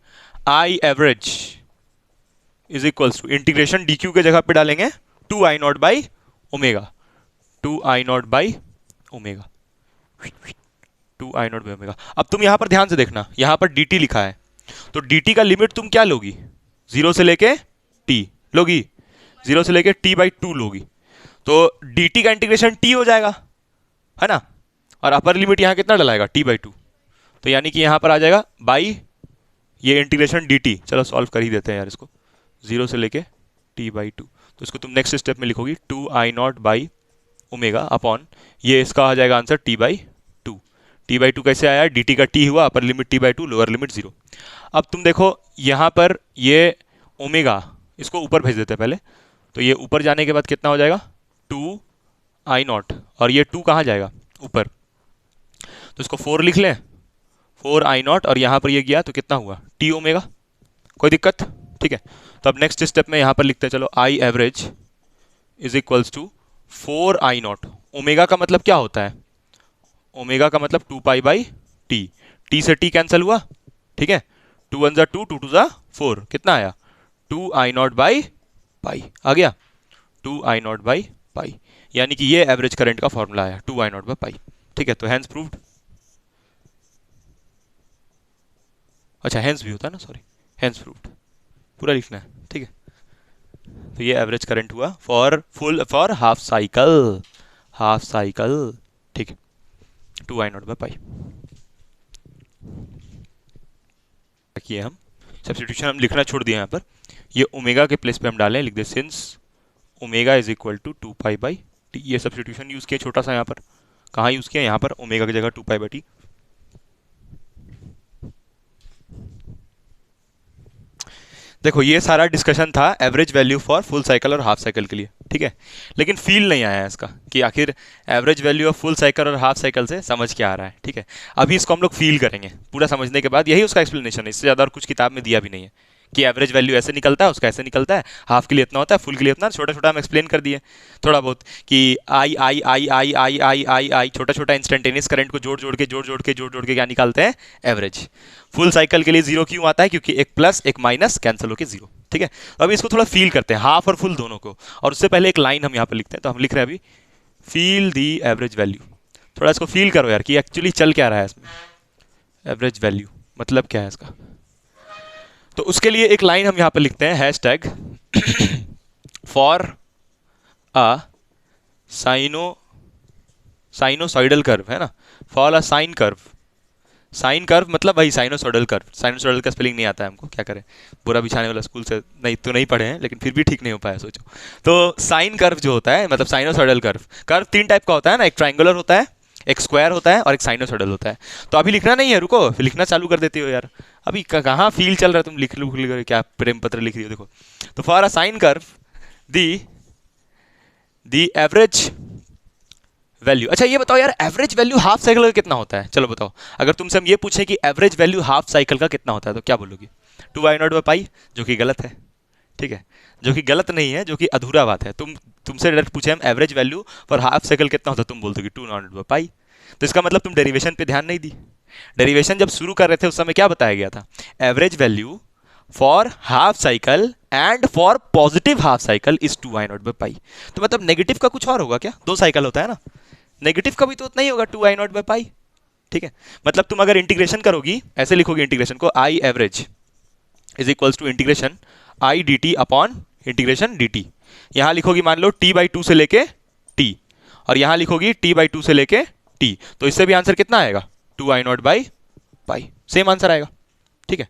I average is equals to, integration D Q के जगह पे डालेंगे 2I0/ओमेगा, 2I0/ओमेगा, 2I0/ओमेगा। अब तुम यहां पर ध्यान से देखना, यहां पर dt लिखा है, तो dt का लिमिट तुम क्या लोगी? 0 से लेके t लोगी, 0 से लेके t/2 लोगी। तो dt का इंटीग्रेशन t हो जाएगा, है ना? और अपर लिमिट यहां कितना डलाएगा? t/2। तो यानी कि यहां पर आ जाएगा बाई ये इंटीग्रेशन dt। चलो सॉल्व कर ही देते हैं यार इसको, 0 से लेके t/2। तो इसको तुम नेक्स्ट स्टेप में लिखोगी 2I0/ओमेगा अपॉन, ये इसका आ जाएगा आंसर t/2। t/2 कैसे आया? dt का t हुआ, upper limit t/2, lower limit 0। अब तुम देखो यहाँ पर ये ओमेगा, इसको ऊपर भेज देते हैं पहले। तो ये ऊपर जाने के बाद कितना हो जाएगा? 2I0, और ये 2 कहाँ जाएगा? ऊपर। तो इसको 4 लिख लें, 4I0, और यहाँ पर ये गया तो कितना हुआ? t omega. कोई दिक्कत? ठीक है, तो अब नेक्स्ट स्टेप में यहाँ पर लिखते हैं, चलो I average is equals to 4I0। Omega का मतलब क्या होता है? ओमेगा का मतलब 2π/t। t से t कैंसिल हुआ, ठीक है, 2 1 2, 2 2 4, कितना आया? 2I0/पाई आ गया, 2I0/पाई। यानी कि ये एवरेज करंट का फॉर्मूला आया, 2I0/पाई। ठीक है, तो हैंस प्रूव्ड। अच्छा, हैंस भी होता है ना, सॉरी, हैंस प्रूव्ड पूरा लिखना है। ठीक है, तो ये एवरेज करंट हुआ फॉर हाफ साइकिल, ठीक है, 2I0/पाई। किए हम सब्स्टिट्यूशन, हम लिखना छोड़ दिया यहाँ पर, ये ओमेगा के प्लेस पे हम डालें, लिख दे since omega is equal to 2π/t। ये सब्स्टिट्यूशन यूज किया छोटा सा, यहाँ पर कहाँ यूज किया? यहाँ पर ओमेगा की जगह 2π/t। देखो ये सारा डिस्कशन था average value for full cycle और हाफ साइकिल के लिए, ठीक है, लेकिन फील नहीं आया है इसका कि आखिर average value of full cycle और हाफ साइकिल से समझ क्या आ रहा है, ठीक है। अभी इसको हम लोग फील करेंगे पूरा समझने के बाद, यही उसका एक्सप्लेनेशन है, इससे ज़्यादा और कुछ किताब में दिया भी नहीं है कि एवरेज वैल्यू ऐसे निकलता है, उसका ऐसे निकलता है, हाफ के लिए इतना होता है, फुल के लिए इतना, छोटा छोटा हम एक्सप्लेन कर दिए थोड़ा बहुत कि आई आई आई आई आई आई आई आई छोटा छोटा इंस्टेंटेनियस करंट को जोड़ जोड़ के क्या निकालते हैं, एवरेज। फुल साइकिल के लिए जीरो क्यों आता है, क्योंकि एक प्लस एक माइनस कैंसिल होकर जीरो, ठीक है। अभी इसको थोड़ा फील करते हैं हाफ और फुल दोनों को, और उससे पहले एक लाइन हम यहाँ पर लिखते हैं, तो हम लिख रहे हैं अभी फील दी एवरेज वैल्यू। थोड़ा इसको फील करो यार कि एक्चुअली चल क्या रहा है इसमें, एवरेज वैल्यू मतलब क्या है इसका। तो उसके लिए एक लाइन हम यहां पर लिखते हैं, hashtag for a sinusoidal curve, है ना, for a sine curve. Sine curve मतलब वही साइनोसॉइडल कर्व, साइनोसॉइडल का स्पेलिंग नहीं आता है हमको, क्या करें, बुरा बिछाने वाला स्कूल से नहीं तो नहीं पढ़े हैं, लेकिन फिर भी ठीक नहीं हो पाया सोचो। तो साइन कर्व जो होता है मतलब साइनोसॉइडल कर्व, कर्व तीन टाइप का होता है ना, एक ट्राइंगुलर होता है, एक स्क्वायर होता है और एक साइनोसॉइडल होता है। तो अभी लिखना नहीं है, रुको, फिर लिखना चालू कर देती हो यार, अभी कहाँ फील चल रहा है, तुम लिख लो क्या प्रेम पत्र लिख रही हो, देखो। तो for a sine curve the average value, अच्छा ये बताओ यार एवरेज वैल्यू हाफ साइकिल का कितना होता है, चलो बताओ। अगर तुमसे हम ये पूछे कि एवरेज वैल्यू हाफ साइकिल का कितना होता है तो क्या बोलोगी, 2i0/π, जो कि गलत है, ठीक है, जो कि गलत नहीं है, जो कि अधूरा बात है। तुमसे डायरेक्ट पूछे हम average value for half cycle कितना होता है, तुम बोल दोगे 2i0/π। तो इसका मतलब तुम डेरिवेशन पे ध्यान नहीं दी। डेरिवेशन जब शुरू कर रहे थे उस समय क्या बताया गया था, average value for half cycle and for positive half cycle is 2i0/π। तो मतलब नेगेटिव का कुछ और होगा क्या, दो साइकिल होता है ना, नेगेटिव का भी तो उतना ही होगा 2i0/π, ठीक है। मतलब तुम अगर इंटीग्रेशन करोगी, ऐसे लिखोगे इंटीग्रेशन को, I average is equals to integration I D T upon integration D T. यहां लिखोगी मान लो t/2 से लेके t, और यहां लिखोगी t/2 से लेके t, तो इससे भी आंसर कितना आएगा, 2i0/π, सेम आंसर आएगा, ठीक है,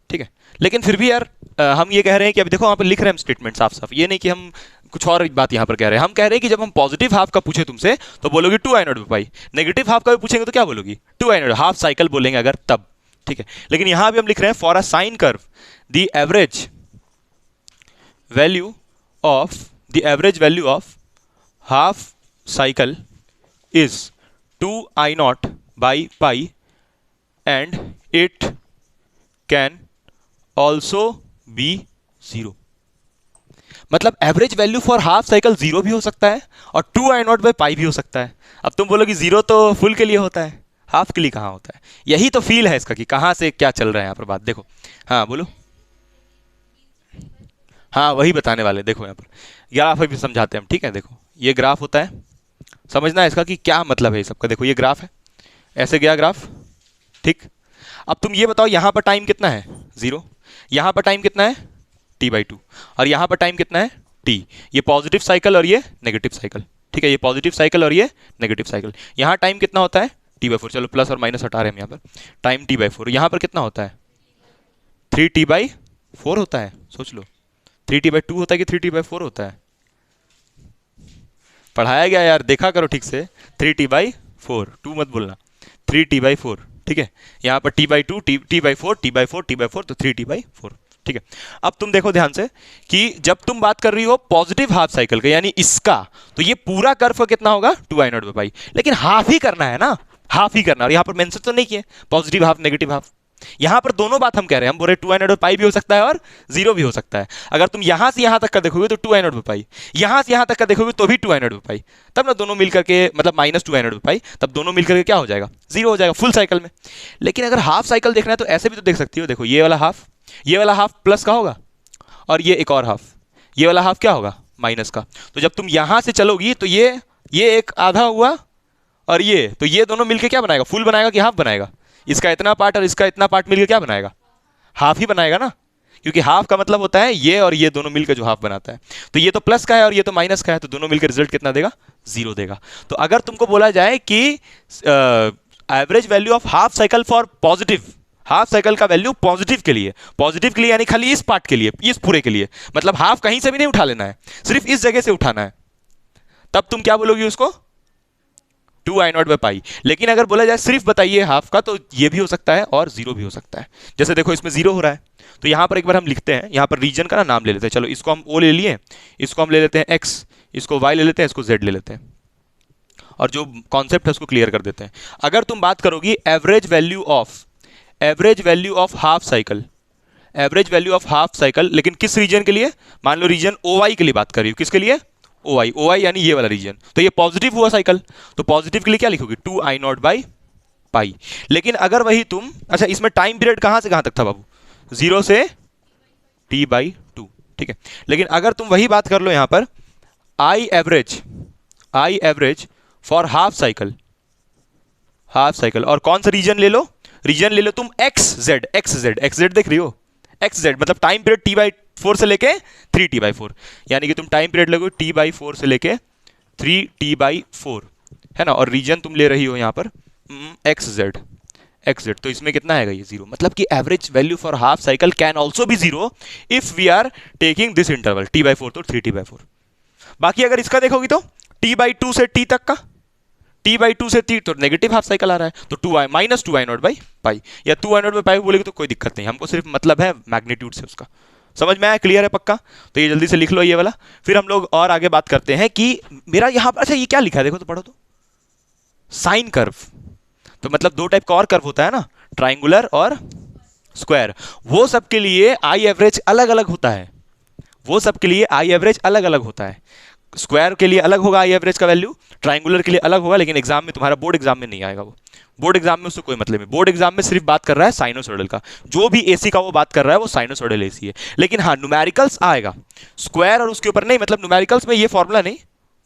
ठीक है। लेकिन फिर भी यार हम ये कह रहे हैं कि अभी देखो वहां पर लिख रहे हैं हम स्टेटमेंट साफ साफ, ये नहीं कि हम कुछ और बात यहां पर कह रहे हैं। हम कह रहे हैं कि जब हम पॉजिटिव हाफ का पूछे तुमसे तो बोलोगी 2i0/π, नेगेटिव हाफ का भी पूछेंगे तो क्या बोलोगी 2i0, हाफ साइकिल बोलेंगे अगर तब, ठीक है। लेकिन यहां भी हम लिख रहे हैं for a sine curve the average value of half cycle is 2i0/π and it can also B 0। मतलब average value for half cycle 0 भी हो सकता है और 2i0/π भी हो सकता है। अब तुम बोलोगे 0 तो फुल के लिए होता है, हाफ के लिए कहाँ होता है। यही तो फील है इसका कि कहाँ से क्या चल रहा है यहाँ पर बात, देखो। हाँ बोलो, हाँ वही बताने वाले, देखो यहाँ पर ग्राफ भी समझाते हैं हम, ठीक है। देखो ये ग्राफ होता है, समझना है इसका कि क्या मतलब है सबका। देखो ये ग्राफ है, ऐसे गया ग्राफ, ठीक। अब तुम ये बताओ यहाँ पर टाइम कितना है 0, यहाँ पर टाइम कितना है t/2, और यहाँ पर टाइम कितना है t। ये पॉजिटिव साइकिल और ये नेगेटिव साइकिल, ठीक है, ये पॉजिटिव साइकिल और ये नेगेटिव साइकिल। यहाँ टाइम कितना होता है t/4, चलो प्लस और माइनस हटा रहे हैं हम, यहाँ पर टाइम t/4, यहाँ पर कितना होता है 3t/4 होता है। सोच लो 3t/2 होता है कि 3t/4 होता है, पढ़ाया गया यार, देखा करो ठीक से, 3t/4, 2 मत बोलना, 3t/4, ठीक है। यहाँ पर t/2 t/4 तो 3t/4, ठीक है। अब तुम देखो ध्यान से कि जब तुम बात कर रही हो पॉजिटिव हाफ साइकिल का, यानी इसका, तो ये पूरा कर्व कितना होगा 2i0/π, लेकिन हाफ ही करना है ना, हाफ ही करना। और यहाँ पर मेंशन तो नहीं किए पॉजिटिव हाफ नेगेटिव हाफ, यहाँ पर दोनों बात हम कह रहे हैं, हम बोल रहे 2i0/π भी हो सकता है और 0 भी हो सकता है। अगर तुम यहां से यहां तक का देखोगे तो 2i0/π, यहां से यहां तक का देखोगे तो भी 2i0/π, तब ना दोनों मिलकर के मतलब -2i0/π, तब दोनों मिलकर के क्या हो जाएगा 0 हो जाएगा फुल साइकिल में। लेकिन अगर हाफ साइकिल देखना है तो ऐसे भी तो देख सकती हो, देखो ये वाला हाफ प्लस का होगा और ये एक और हाफ, ये वाला हाफ क्या होगा माइनस का। तो जब तुम यहां से चलोगी तो ये एक आधा हुआ और ये दोनों मिलकर क्या बनाएगा, फुल बनाएगा कि हाफ बनाएगा। इसका इतना पार्ट और इसका इतना पार्ट मिलकर क्या बनाएगा, हाफ ही बनाएगा ना, क्योंकि हाफ का मतलब होता है ये और ये दोनों मिलकर जो हाफ बनाता है। तो ये तो प्लस का है और ये तो माइनस का है, तो दोनों मिलकर रिजल्ट कितना देगा 0 देगा। तो अगर तुमको बोला जाए कि average value of half cycle for positive, half cycle का वैल्यू पॉजिटिव के लिए यानी खाली इस पार्ट के लिए, इस पूरे के लिए, मतलब हाफ कहीं से भी नहीं उठा लेना है, सिर्फ इस जगह से उठाना है, तब तुम क्या बोलोगी उसको two I not by pi. लेकिन अगर बोला जाए सिर्फ बताइए हाफ का, तो ये भी हो सकता है और जीरो भी हो सकता है। जैसे देखो इसमें जीरो हो रहा है, तो यहाँ पर एक बार हम लिखते हैं, यहाँ पर रीजन का ना नाम ले लेते हैं। चलो इसको हम ओ ले लिए, इसको हम ले लेते हैं एक्स, इसको वाई ले लेते हैं, इसको जेड ले लेते हैं, और जो कॉन्सेप्ट है उसको क्लियर कर देते हैं। अगर तुम बात करोगी average value of half cycle, average value of half cycle, लेकिन किस रीजन के लिए? मान लो रीजन ओ वाई के लिए बात कर रही हूँ, किसके लिए? ओ वाई यानी ये वाला रीजन, तो ये पॉजिटिव हुआ साइकिल, तो पॉजिटिव के लिए क्या लिखोगे? Two I not by pi. लेकिन अगर वही तुम, अच्छा इसमें टाइम पीरियड कहां से कहां तक था बाबू? 0 से t बाई 2, ठीक है। लेकिन अगर तुम वही बात कर लो यहां पर I average for half cycle, और कौन सा रीजन ले लो? रीजन ले लो तुम एक्स जेड देख रही हो, एक्स जेड मतलब टाइम पीरियड t बाई 4 से लेके 3t बाई 4, यानी कि तुम टाइम पीरियड लगो t बाई 4 से लेके 3t बाई 4, है ना। और रीजन तुम ले रही हो यहां पर एक्स जेड, तो इसमें कितना आएगा? ये जीरो। मतलब कि average value for half cycle can also be zero if we are taking this interval t by 4 तो 3t बाई 4। बाकी अगर इसका देखोगी तो t बाई 2 से t तक का, t बाई 2 से t तो नेगेटिव हाफ साइकिल आ रहा है, तो two I not by pi, या two I not by pi बोलेगी तो कोई दिक्कत नहीं, हमको सिर्फ मतलब है मैग्नीट्यूड से उसका। समझ में आया? क्लियर है पक्का? तो ये जल्दी से लिख लो ये वाला। फिर हम लोग और आगे बात करते हैं कि मेरा यहां पर, अच्छा ये क्या लिखा है देखो तो, पढ़ो तो, साइन कर्व। तो मतलब दो टाइप का और कर्व होता है ना, ट्राइंगुलर और स्क्वायर। वो सब के लिए आई एवरेज अलग अलग होता है, स्क्वायर के लिए अलग होगा आई एवरेज का वैल्यू, ट्राइंगुलर के लिए अलग होगा। लेकिन एग्जाम में, तुम्हारा बोर्ड एग्जाम में नहीं आएगा वो, बोर्ड एग्जाम में उससे कोई मतलब नहीं। बोर्ड एग्जाम में सिर्फ बात कर रहा है साइनोसॉइडल का, जो भी एसी का वो बात कर रहा है वो साइनोसॉइडल एसी है। लेकिन हाँ न्यूमेरिकल्स आएगा स्क्वायर और उसके ऊपर नहीं, मतलब न्यूमेरिकल्स में ये फॉर्मूला नहीं,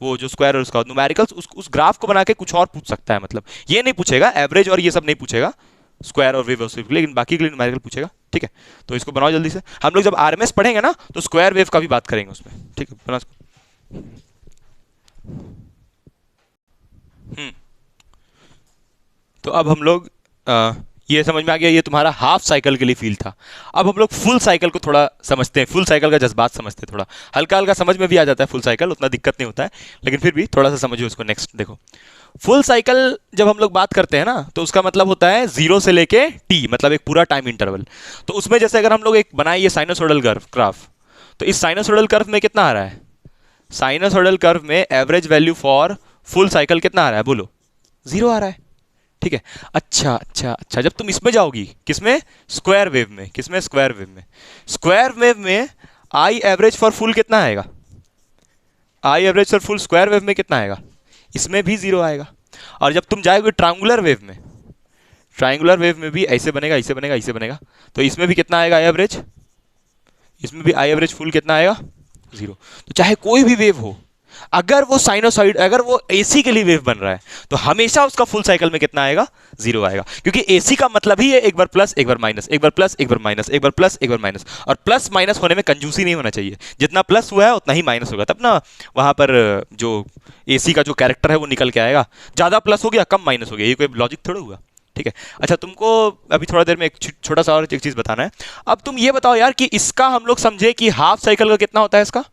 वो जो स्क्वायर और उसका न्यूमेरिकल्स उस ग्राफ को बना के कुछ और पूछ सकता है, मतलब ये नहीं पूछेगा एवरेज और ये सब नहीं पूछेगा, स्क्वायर और वेव सिर्फ, लेकिन बाकी के लिए न्यूमेरिकल पूछेगा, ठीक है। तो इसको बनाओ जल्दी से। हम लोग जब आरएमएस पढ़ेंगे ना तो स्क्वायर वेव का भी बात करेंगे उसमें, ठीक है। बना इसको। तो अब हम लोग ये समझ में आ गया, ये तुम्हारा हाफ साइकिल के लिए फील था। अब हम लोग फुल साइकिल को थोड़ा समझते हैं, फुल साइकिल का जज्बात समझते हैं, थोड़ा हल्का हल्का समझ में भी आ जाता है फुल साइकिल, उतना दिक्कत नहीं होता है, लेकिन फिर भी थोड़ा सा समझिए उसको। नेक्स्ट देखो, फुल साइकिल जब हम लोग बात करते हैं ना तो उसका मतलब होता है 0 से लेके t, मतलब एक पूरा टाइम इंटरवल। तो उसमें जैसे अगर हम लोग एक बनाए ये साइनोसॉइडल ग्राफ, तो इस साइनोसॉइडल कर्व में कितना आ रहा है? साइनोसॉइडल कर्व में average value for full cycle कितना आ रहा है? बोलो, 0 आ रहा है, ठीक है। अच्छा, जब तुम इसमें जाओगी, किसमें? स्क्वायर वेव में। किसमें? स्क्वायर वेव में। स्क्वायर वेव में आई एवरेज फॉर फुल कितना आएगा? I average for full square wave में कितना आएगा? इसमें भी 0 आएगा। और जब तुम जाओगे ट्रायंगुलर वेव में, ट्रायंगुलर वेव में भी ऐसे बनेगा, ऐसे बनेगा, ऐसे बनेगा, तो इसमें भी कितना आएगा आई एवरेज? इसमें भी आई एवरेज फुल कितना आएगा? 0। तो चाहे कोई भी वेव हो, अगर वो साइनोसॉइड, अगर वो एसी के लिए वेव बन रहा है, तो हमेशा उसका फुल साइकिल में कितना आएगा? 0 आएगा, क्योंकि एसी का मतलब ही है एक बार प्लस एक बार माइनस, एक बार प्लस एक बार माइनस, एक बार प्लस एक बार माइनस। और प्लस माइनस होने में कंजूसी नहीं होना चाहिए, जितना प्लस हुआ है उतना ही माइनस होगा, तब ना वहां पर जो एसी का जो कैरेक्टर है वो निकल के आएगा। ज्यादा प्लस हो गया, कम माइनस हो गया, ये कोई लॉजिक थोड़ा हुआ, ठीक है। अच्छा, तुमको अभी थोड़ा देर में एक छोटा सा और एक चीज बताना है। अब तुम ये बताओ यार कि इसका हम लोग समझे कि हाफ साइकिल का कितना होता है इसका,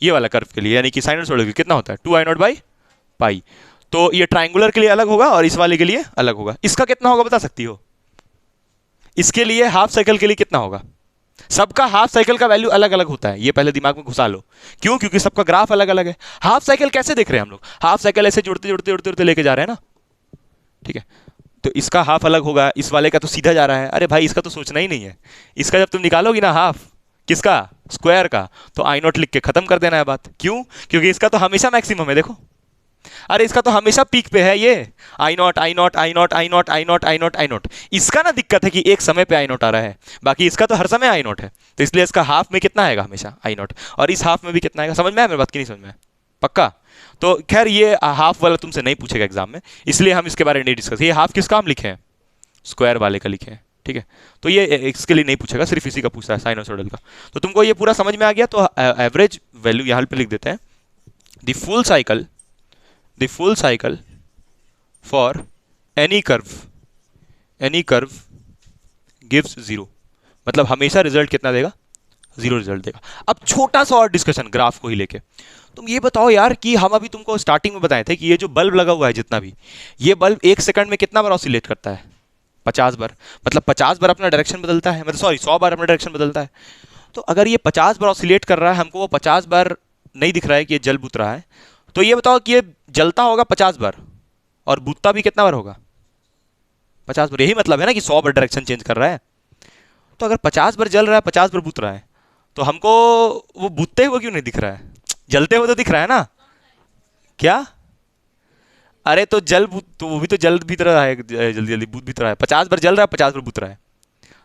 ये वाला कर्व के लिए, यानी कि साइनोसॉइडल के लिए कितना होता है? 2 आई नॉट बाई पाई। तो ये ट्रायंगुलर के लिए अलग होगा और इस वाले के लिए अलग होगा। इसका कितना होगा बता सकती हो? इसके लिए हाफ साइकिल के लिए कितना होगा? सबका हाफ साइकिल का वैल्यू अलग अलग होता है, ये पहले दिमाग में घुसा लो। क्यों? क्योंकि सबका ग्राफ अलग अलग है। हाफ साइकिल कैसे देख रहे हैं हम लोग? हाफ साइकिल ऐसे जुड़ते जुड़ते जुड़ते जुड़ते लेके जा रहे हैं ना, ठीक है। तो इसका हाफ अलग होगा, इस वाले का तो सीधा जा रहा है। अरे भाई, इसका तो सोचना ही नहीं है। इसका जब तुम निकालोगी ना हाफ, किसका? स्क्वायर का, तो आई नॉट लिख के खत्म कर देना है बात। क्यों? क्योंकि इसका तो हमेशा मैक्सिमम है, देखो। अरे इसका तो हमेशा पीक पे है ये, I not I not I not I not I not I not I not. इसका ना दिक्कत है कि एक समय पे आई नॉट आ रहा है, बाकी इसका तो हर समय आई नॉट है। तो इसलिए इसका हाफ में कितना आएगा? हमेशा आई नॉट। और इस हाफ में भी कितना आएगा? समझ में आया मेरी बात की नहीं समझ में? पक्का? तो खैर ये हाफ वाला तुमसे नहीं पूछेगा एग्जाम में, इसलिए हम इसके बारे में नहीं डिस्कस। ये हाफ किसका हम लिखे हैं? स्क्वायर वाले का लिखे हैं, ठीक है। तो ये इसके लिए नहीं पूछेगा, सिर्फ इसी का पूछता है, साइनोसॉइडल का। तो तुमको ये पूरा समझ में आ गया। तो एवरेज वैल्यू यहां पे लिख देते हैं, the full cycle for any curve gives 0, मतलब हमेशा रिजल्ट कितना देगा? 0 रिजल्ट देगा। अब छोटा सा और डिस्कशन ग्राफ को ही लेके, तुम ये बताओ यार कि हम अभी तुमको स्टार्टिंग में बताए थे कि ये जो बल्ब लगा हुआ है जितना भी, ये बल्ब 1 सेकंड में कितना बार ऑसिलेट करता है? 50 बार। मतलब 50 बार अपना डायरेक्शन बदलता है, मतलब सॉरी 100 बार अपना डायरेक्शन बदलता है। तो अगर ये 50 बार ऑसिलेट कर रहा है, हमको वो 50 बार नहीं दिख रहा है कि ये जल बुत रहा है, तो ये बताओ कि ये जलता होगा 50 बार और बुतता भी कितना बार होगा? 50 बार। यही मतलब है ना कि 100 बार डायरेक्शन चेंज कर रहा है। तो अगर 50 बार जल रहा है, 50 बार बुत रहा है, तो हमको वो बुतते हुए क्यों नहीं दिख रहा है? जलते हुए तो दिख रहा है ना? क्या? अरे तो जल तो वो भी तो जल भी रहा है, जल्दी जल्दी बुत भी तो रहा है। 50 बार जल रहा है, 50 बार बुत रहा है,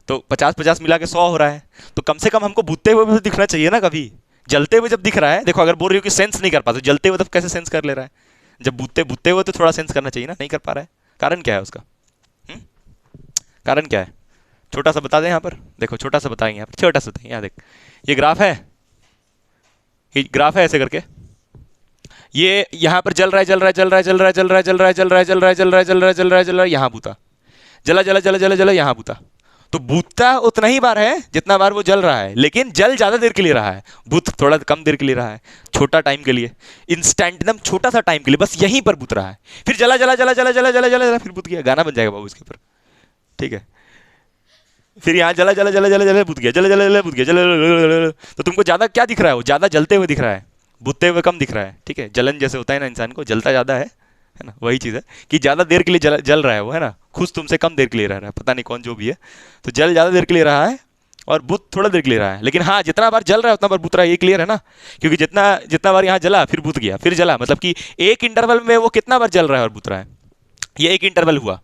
तो 50 50 मिला के 100 हो रहा है। तो कम से कम हमको बुतते हुए भी तो दिखना चाहिए ना कभी। जलते हुए जब दिख रहा है, देखो अगर बोल रही हो कि सेंस नहीं कर पाते, तो जलते हुए तब कैसे सेंस कर ले रहा है? जब बुतते बुतते हुए तो थोड़ा सेंस करना चाहिए ना, नहीं कर पा रहा है। कारण क्या है उसका? हम्म? कारण क्या है? छोटा सा बता दें यहाँ पर, देखो छोटा सा बताएंगे यहाँ पर, छोटा सा बताएंगे। यहाँ देख, ये ग्राफ है, ये ग्राफ है ऐसे करके, ये यहाँ पर जल रहा है, जल रहा है, जल रहा है, जल रहा है, जल रहा है, जल रहा है, जल रहा है, जल रहा है, जल रहा है, जल रहा है, जल रहा है, जल रहा है, यहाँ बूता, जला जला जला जला जला, यहाँ बूता। तो बूता उतना ही बार है जितना बार वो जल रहा है, लेकिन जल ज्यादा देर के लिए रहा है, बुत थोड़ा कम देर के लिए रहा है, छोटा टाइम के लिए, इंस्टेंट एकदम छोटा सा टाइम के लिए, बस यहीं पर बुत रहा है। फिर जला जला जला जला जला जला जला, फिर बुत गया। गाना बन जाएगा बाबू इसके ऊपर, ठीक है? फिर यहाँ जला जला जला जला जला बुत गया, जला जला जला बुत गया, जला। तो तुमको ज्यादा क्या दिख रहा है? वो ज्यादा जलते हुए दिख रहा है, बुतते हुए कम दिख रहा है, ठीक है? जलन जैसे होता है ना इंसान को, जलता ज्यादा है ना, वही चीज़ है कि ज़्यादा देर के लिए जल रहा है वो, है ना? खुश तुमसे कम देर के लिए रह रहा है, पता नहीं कौन जो भी है। तो जल ज़्यादा देर के लिए रहा है और बुत थोड़ा देर के लिए रहा है, लेकिन हाँ जितना बार जल रहा है उतना बार बुत रहा है, ये क्लियर है ना? क्योंकि जितना जितना बार यहाँ जला फिर बुत गया, फिर जला, मतलब कि एक इंटरवल में वो कितना बार जल रहा है और बुत रहा है। ये एक इंटरवल हुआ,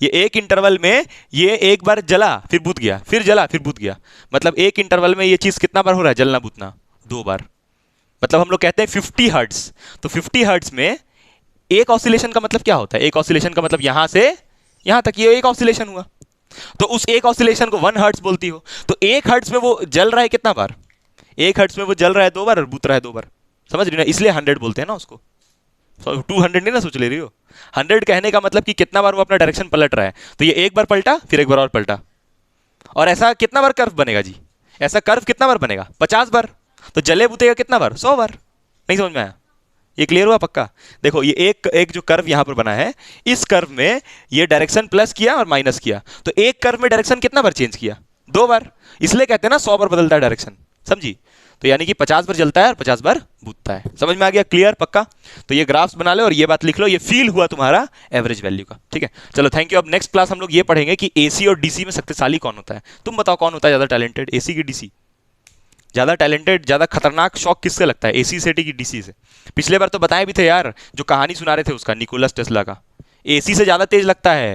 ये एक इंटरवल में ये एक बार जला फिर बुत गया, फिर जला फिर बुत गया, मतलब एक इंटरवल में ये चीज़ कितना बार हो रहा है? जलना बुतना 2 बार। मतलब हम लोग कहते हैं 50 हर्ट्ज। तो 50 हर्ट्ज में एक ऑसिलेशन का मतलब क्या होता है? एक ऑसिलेशन का मतलब यहां से यहां तक ये एक ऑसिलेशन हुआ, तो उस एक ऑसिलेशन को 1 हर्ट्ज बोलती हो। तो 1 हर्ट्ज में वो जल रहा है कितना बार? 1 हर्ट्ज में वो जल रहा है 2 बार और बुत रहा है 2 बार। समझ रही ना? इसलिए 100 बोलते हैं ना उसको। 200 नहीं ना सोच ले रही हो, 100 कहने का मतलब कि कितना बार वो अपना डायरेक्शन पलट रहा है। तो ये एक बार पलटा, फिर एक बार और पलटा, और ऐसा कितना बार कर्व बनेगा जी? ऐसा कर्व कितना बार बनेगा? 50 बार। तो जले बुतेगा कितना बार? 100 बार। नहीं समझ में आया? ये क्लियर हुआ पक्का? देखो ये एक एक जो कर्व यहां पर बना है, इस कर्व में ये डायरेक्शन प्लस किया और माइनस किया, तो एक कर्व में डायरेक्शन कितना बार चेंज किया? 2 बार। इसलिए कहते हैं ना 100 बार बदलता है डायरेक्शन, समझी? तो यानी कि 50 बार जलता है और 50 बार बूतता है। समझ में आ गया? क्लियर पक्का? तो ये ग्राफ्स बना लो और ये बात लिख लो, ये फील हुआ तुम्हारा एवरेज वैल्यू का, ठीक है? चलो थैंक यू। अब नेक्स्ट क्लास हम लोग ये पढ़ेंगे कि एसी और डीसी में शक्तिशाली कौन होता है। तुम बताओ कौन होता है ज्यादा टैलेंटेड, एसी की डीसी? ज्यादा टैलेंटेड, ज्यादा खतरनाक शॉक किससे लगता है, एसी से की डीसी से? पिछले बार तो बताए भी थे यार, जो कहानी सुना रहे थे उसका, निकोलस टेस्ला का, एसी से ज्यादा तेज लगता है।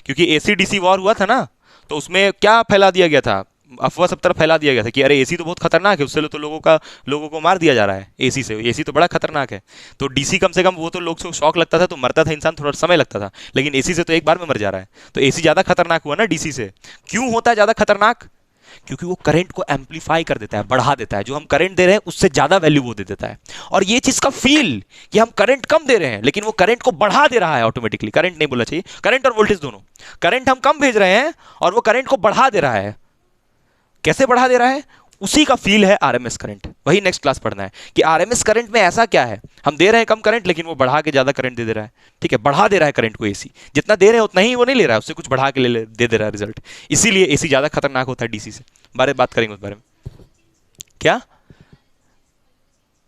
क्योंकि एसी डीसी वॉर हुआ था ना, तो उसमें क्या फैला दिया गया था? अफवाह सब तरफ फैला दिया गया था कि अरे एसी तो बहुत खतरनाक है, उससे तो लोगों को मार दिया जा रहा है एसी से, एसी तो बड़ा खतरनाक है। तो डीसी कम से कम वो तो लोग को शॉक लगता था तो मरता था इंसान, थोड़ा समय लगता था, लेकिन एसी से तो एक बार में मर जा रहा है। तो एसी ज्यादा खतरनाक हुआ ना डीसी से। क्यों होता है ज्यादा खतरनाक? क्योंकि वो करंट को एम्पलीफाई कर देता है, बढ़ा देता है, जो हम करंट दे रहे हैं उससे ज्यादा वैल्यू वो दे देता है। और ये चीज का फील कि हम करंट कम दे रहे हैं लेकिन वो करंट को बढ़ा दे रहा है ऑटोमेटिकली, करंट नहीं बोलना चाहिए, करंट और वोल्टेज दोनों, करंट हम कम भेज रहे हैं और वो करंट को बढ़ा दे रहा है। कैसे बढ़ा दे रहा है? उसी का फील है आरएमएस करंट। वही नेक्स्ट क्लास पढ़ना है कि आरएमएस करंट में ऐसा क्या है, हम दे रहे हैं कम करंट लेकिन वो बढ़ा के ज्यादा करंट दे रहा है, ठीक है? बढ़ा दे रहा है करंट को एसी, जितना दे रहे हैं उतना ही वो नहीं ले रहा है, उससे कुछ बढ़ा के दे रहा है रिजल्ट। इसीलिए एसी ज्यादा खतरनाक होता है डीसी से। बात करेंगे उस बारे में। क्या?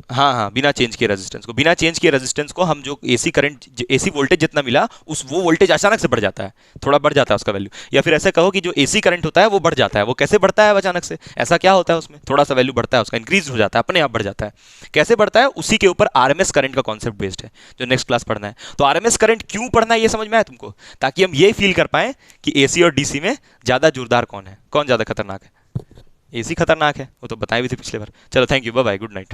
हाँ हाँ, बिना चेंज किए रेजिस्टेंस को, बिना चेंज किए रेजिस्टेंस को हम जो एसी करंट, एसी वोल्टेज जितना मिला उस वो वोल्टेज अचानक से बढ़ जाता है, थोड़ा बढ़ जाता है उसका वैल्यू। या फिर ऐसे कहो कि जो एसी करंट होता है वो बढ़ जाता है। वो कैसे बढ़ता है अचानक से? ऐसा क्या होता है उसमें? थोड़ा सा वैल्यू बढ़ता है उसका, इंक्रीज हो जाता है, अपने आप बढ़ जाता है। कैसे बढ़ता है? उसी के ऊपर आरएमएस करंट का कॉन्सेप्ट बेस्ड है, जो नेक्स्ट क्लास पढ़ना है। तो आरएमएस करंट क्यों पढ़ना है ये समझ में आया तुमको? ताकि हम ये फील कर पाए कि एसी और डीसी में ज्यादा जोरदार कौन है, कौन ज्यादा खतरनाक है। एसी खतरनाक है, वो तो बताए भी थे पिछले बार। चलो thank you, bye bye, good night.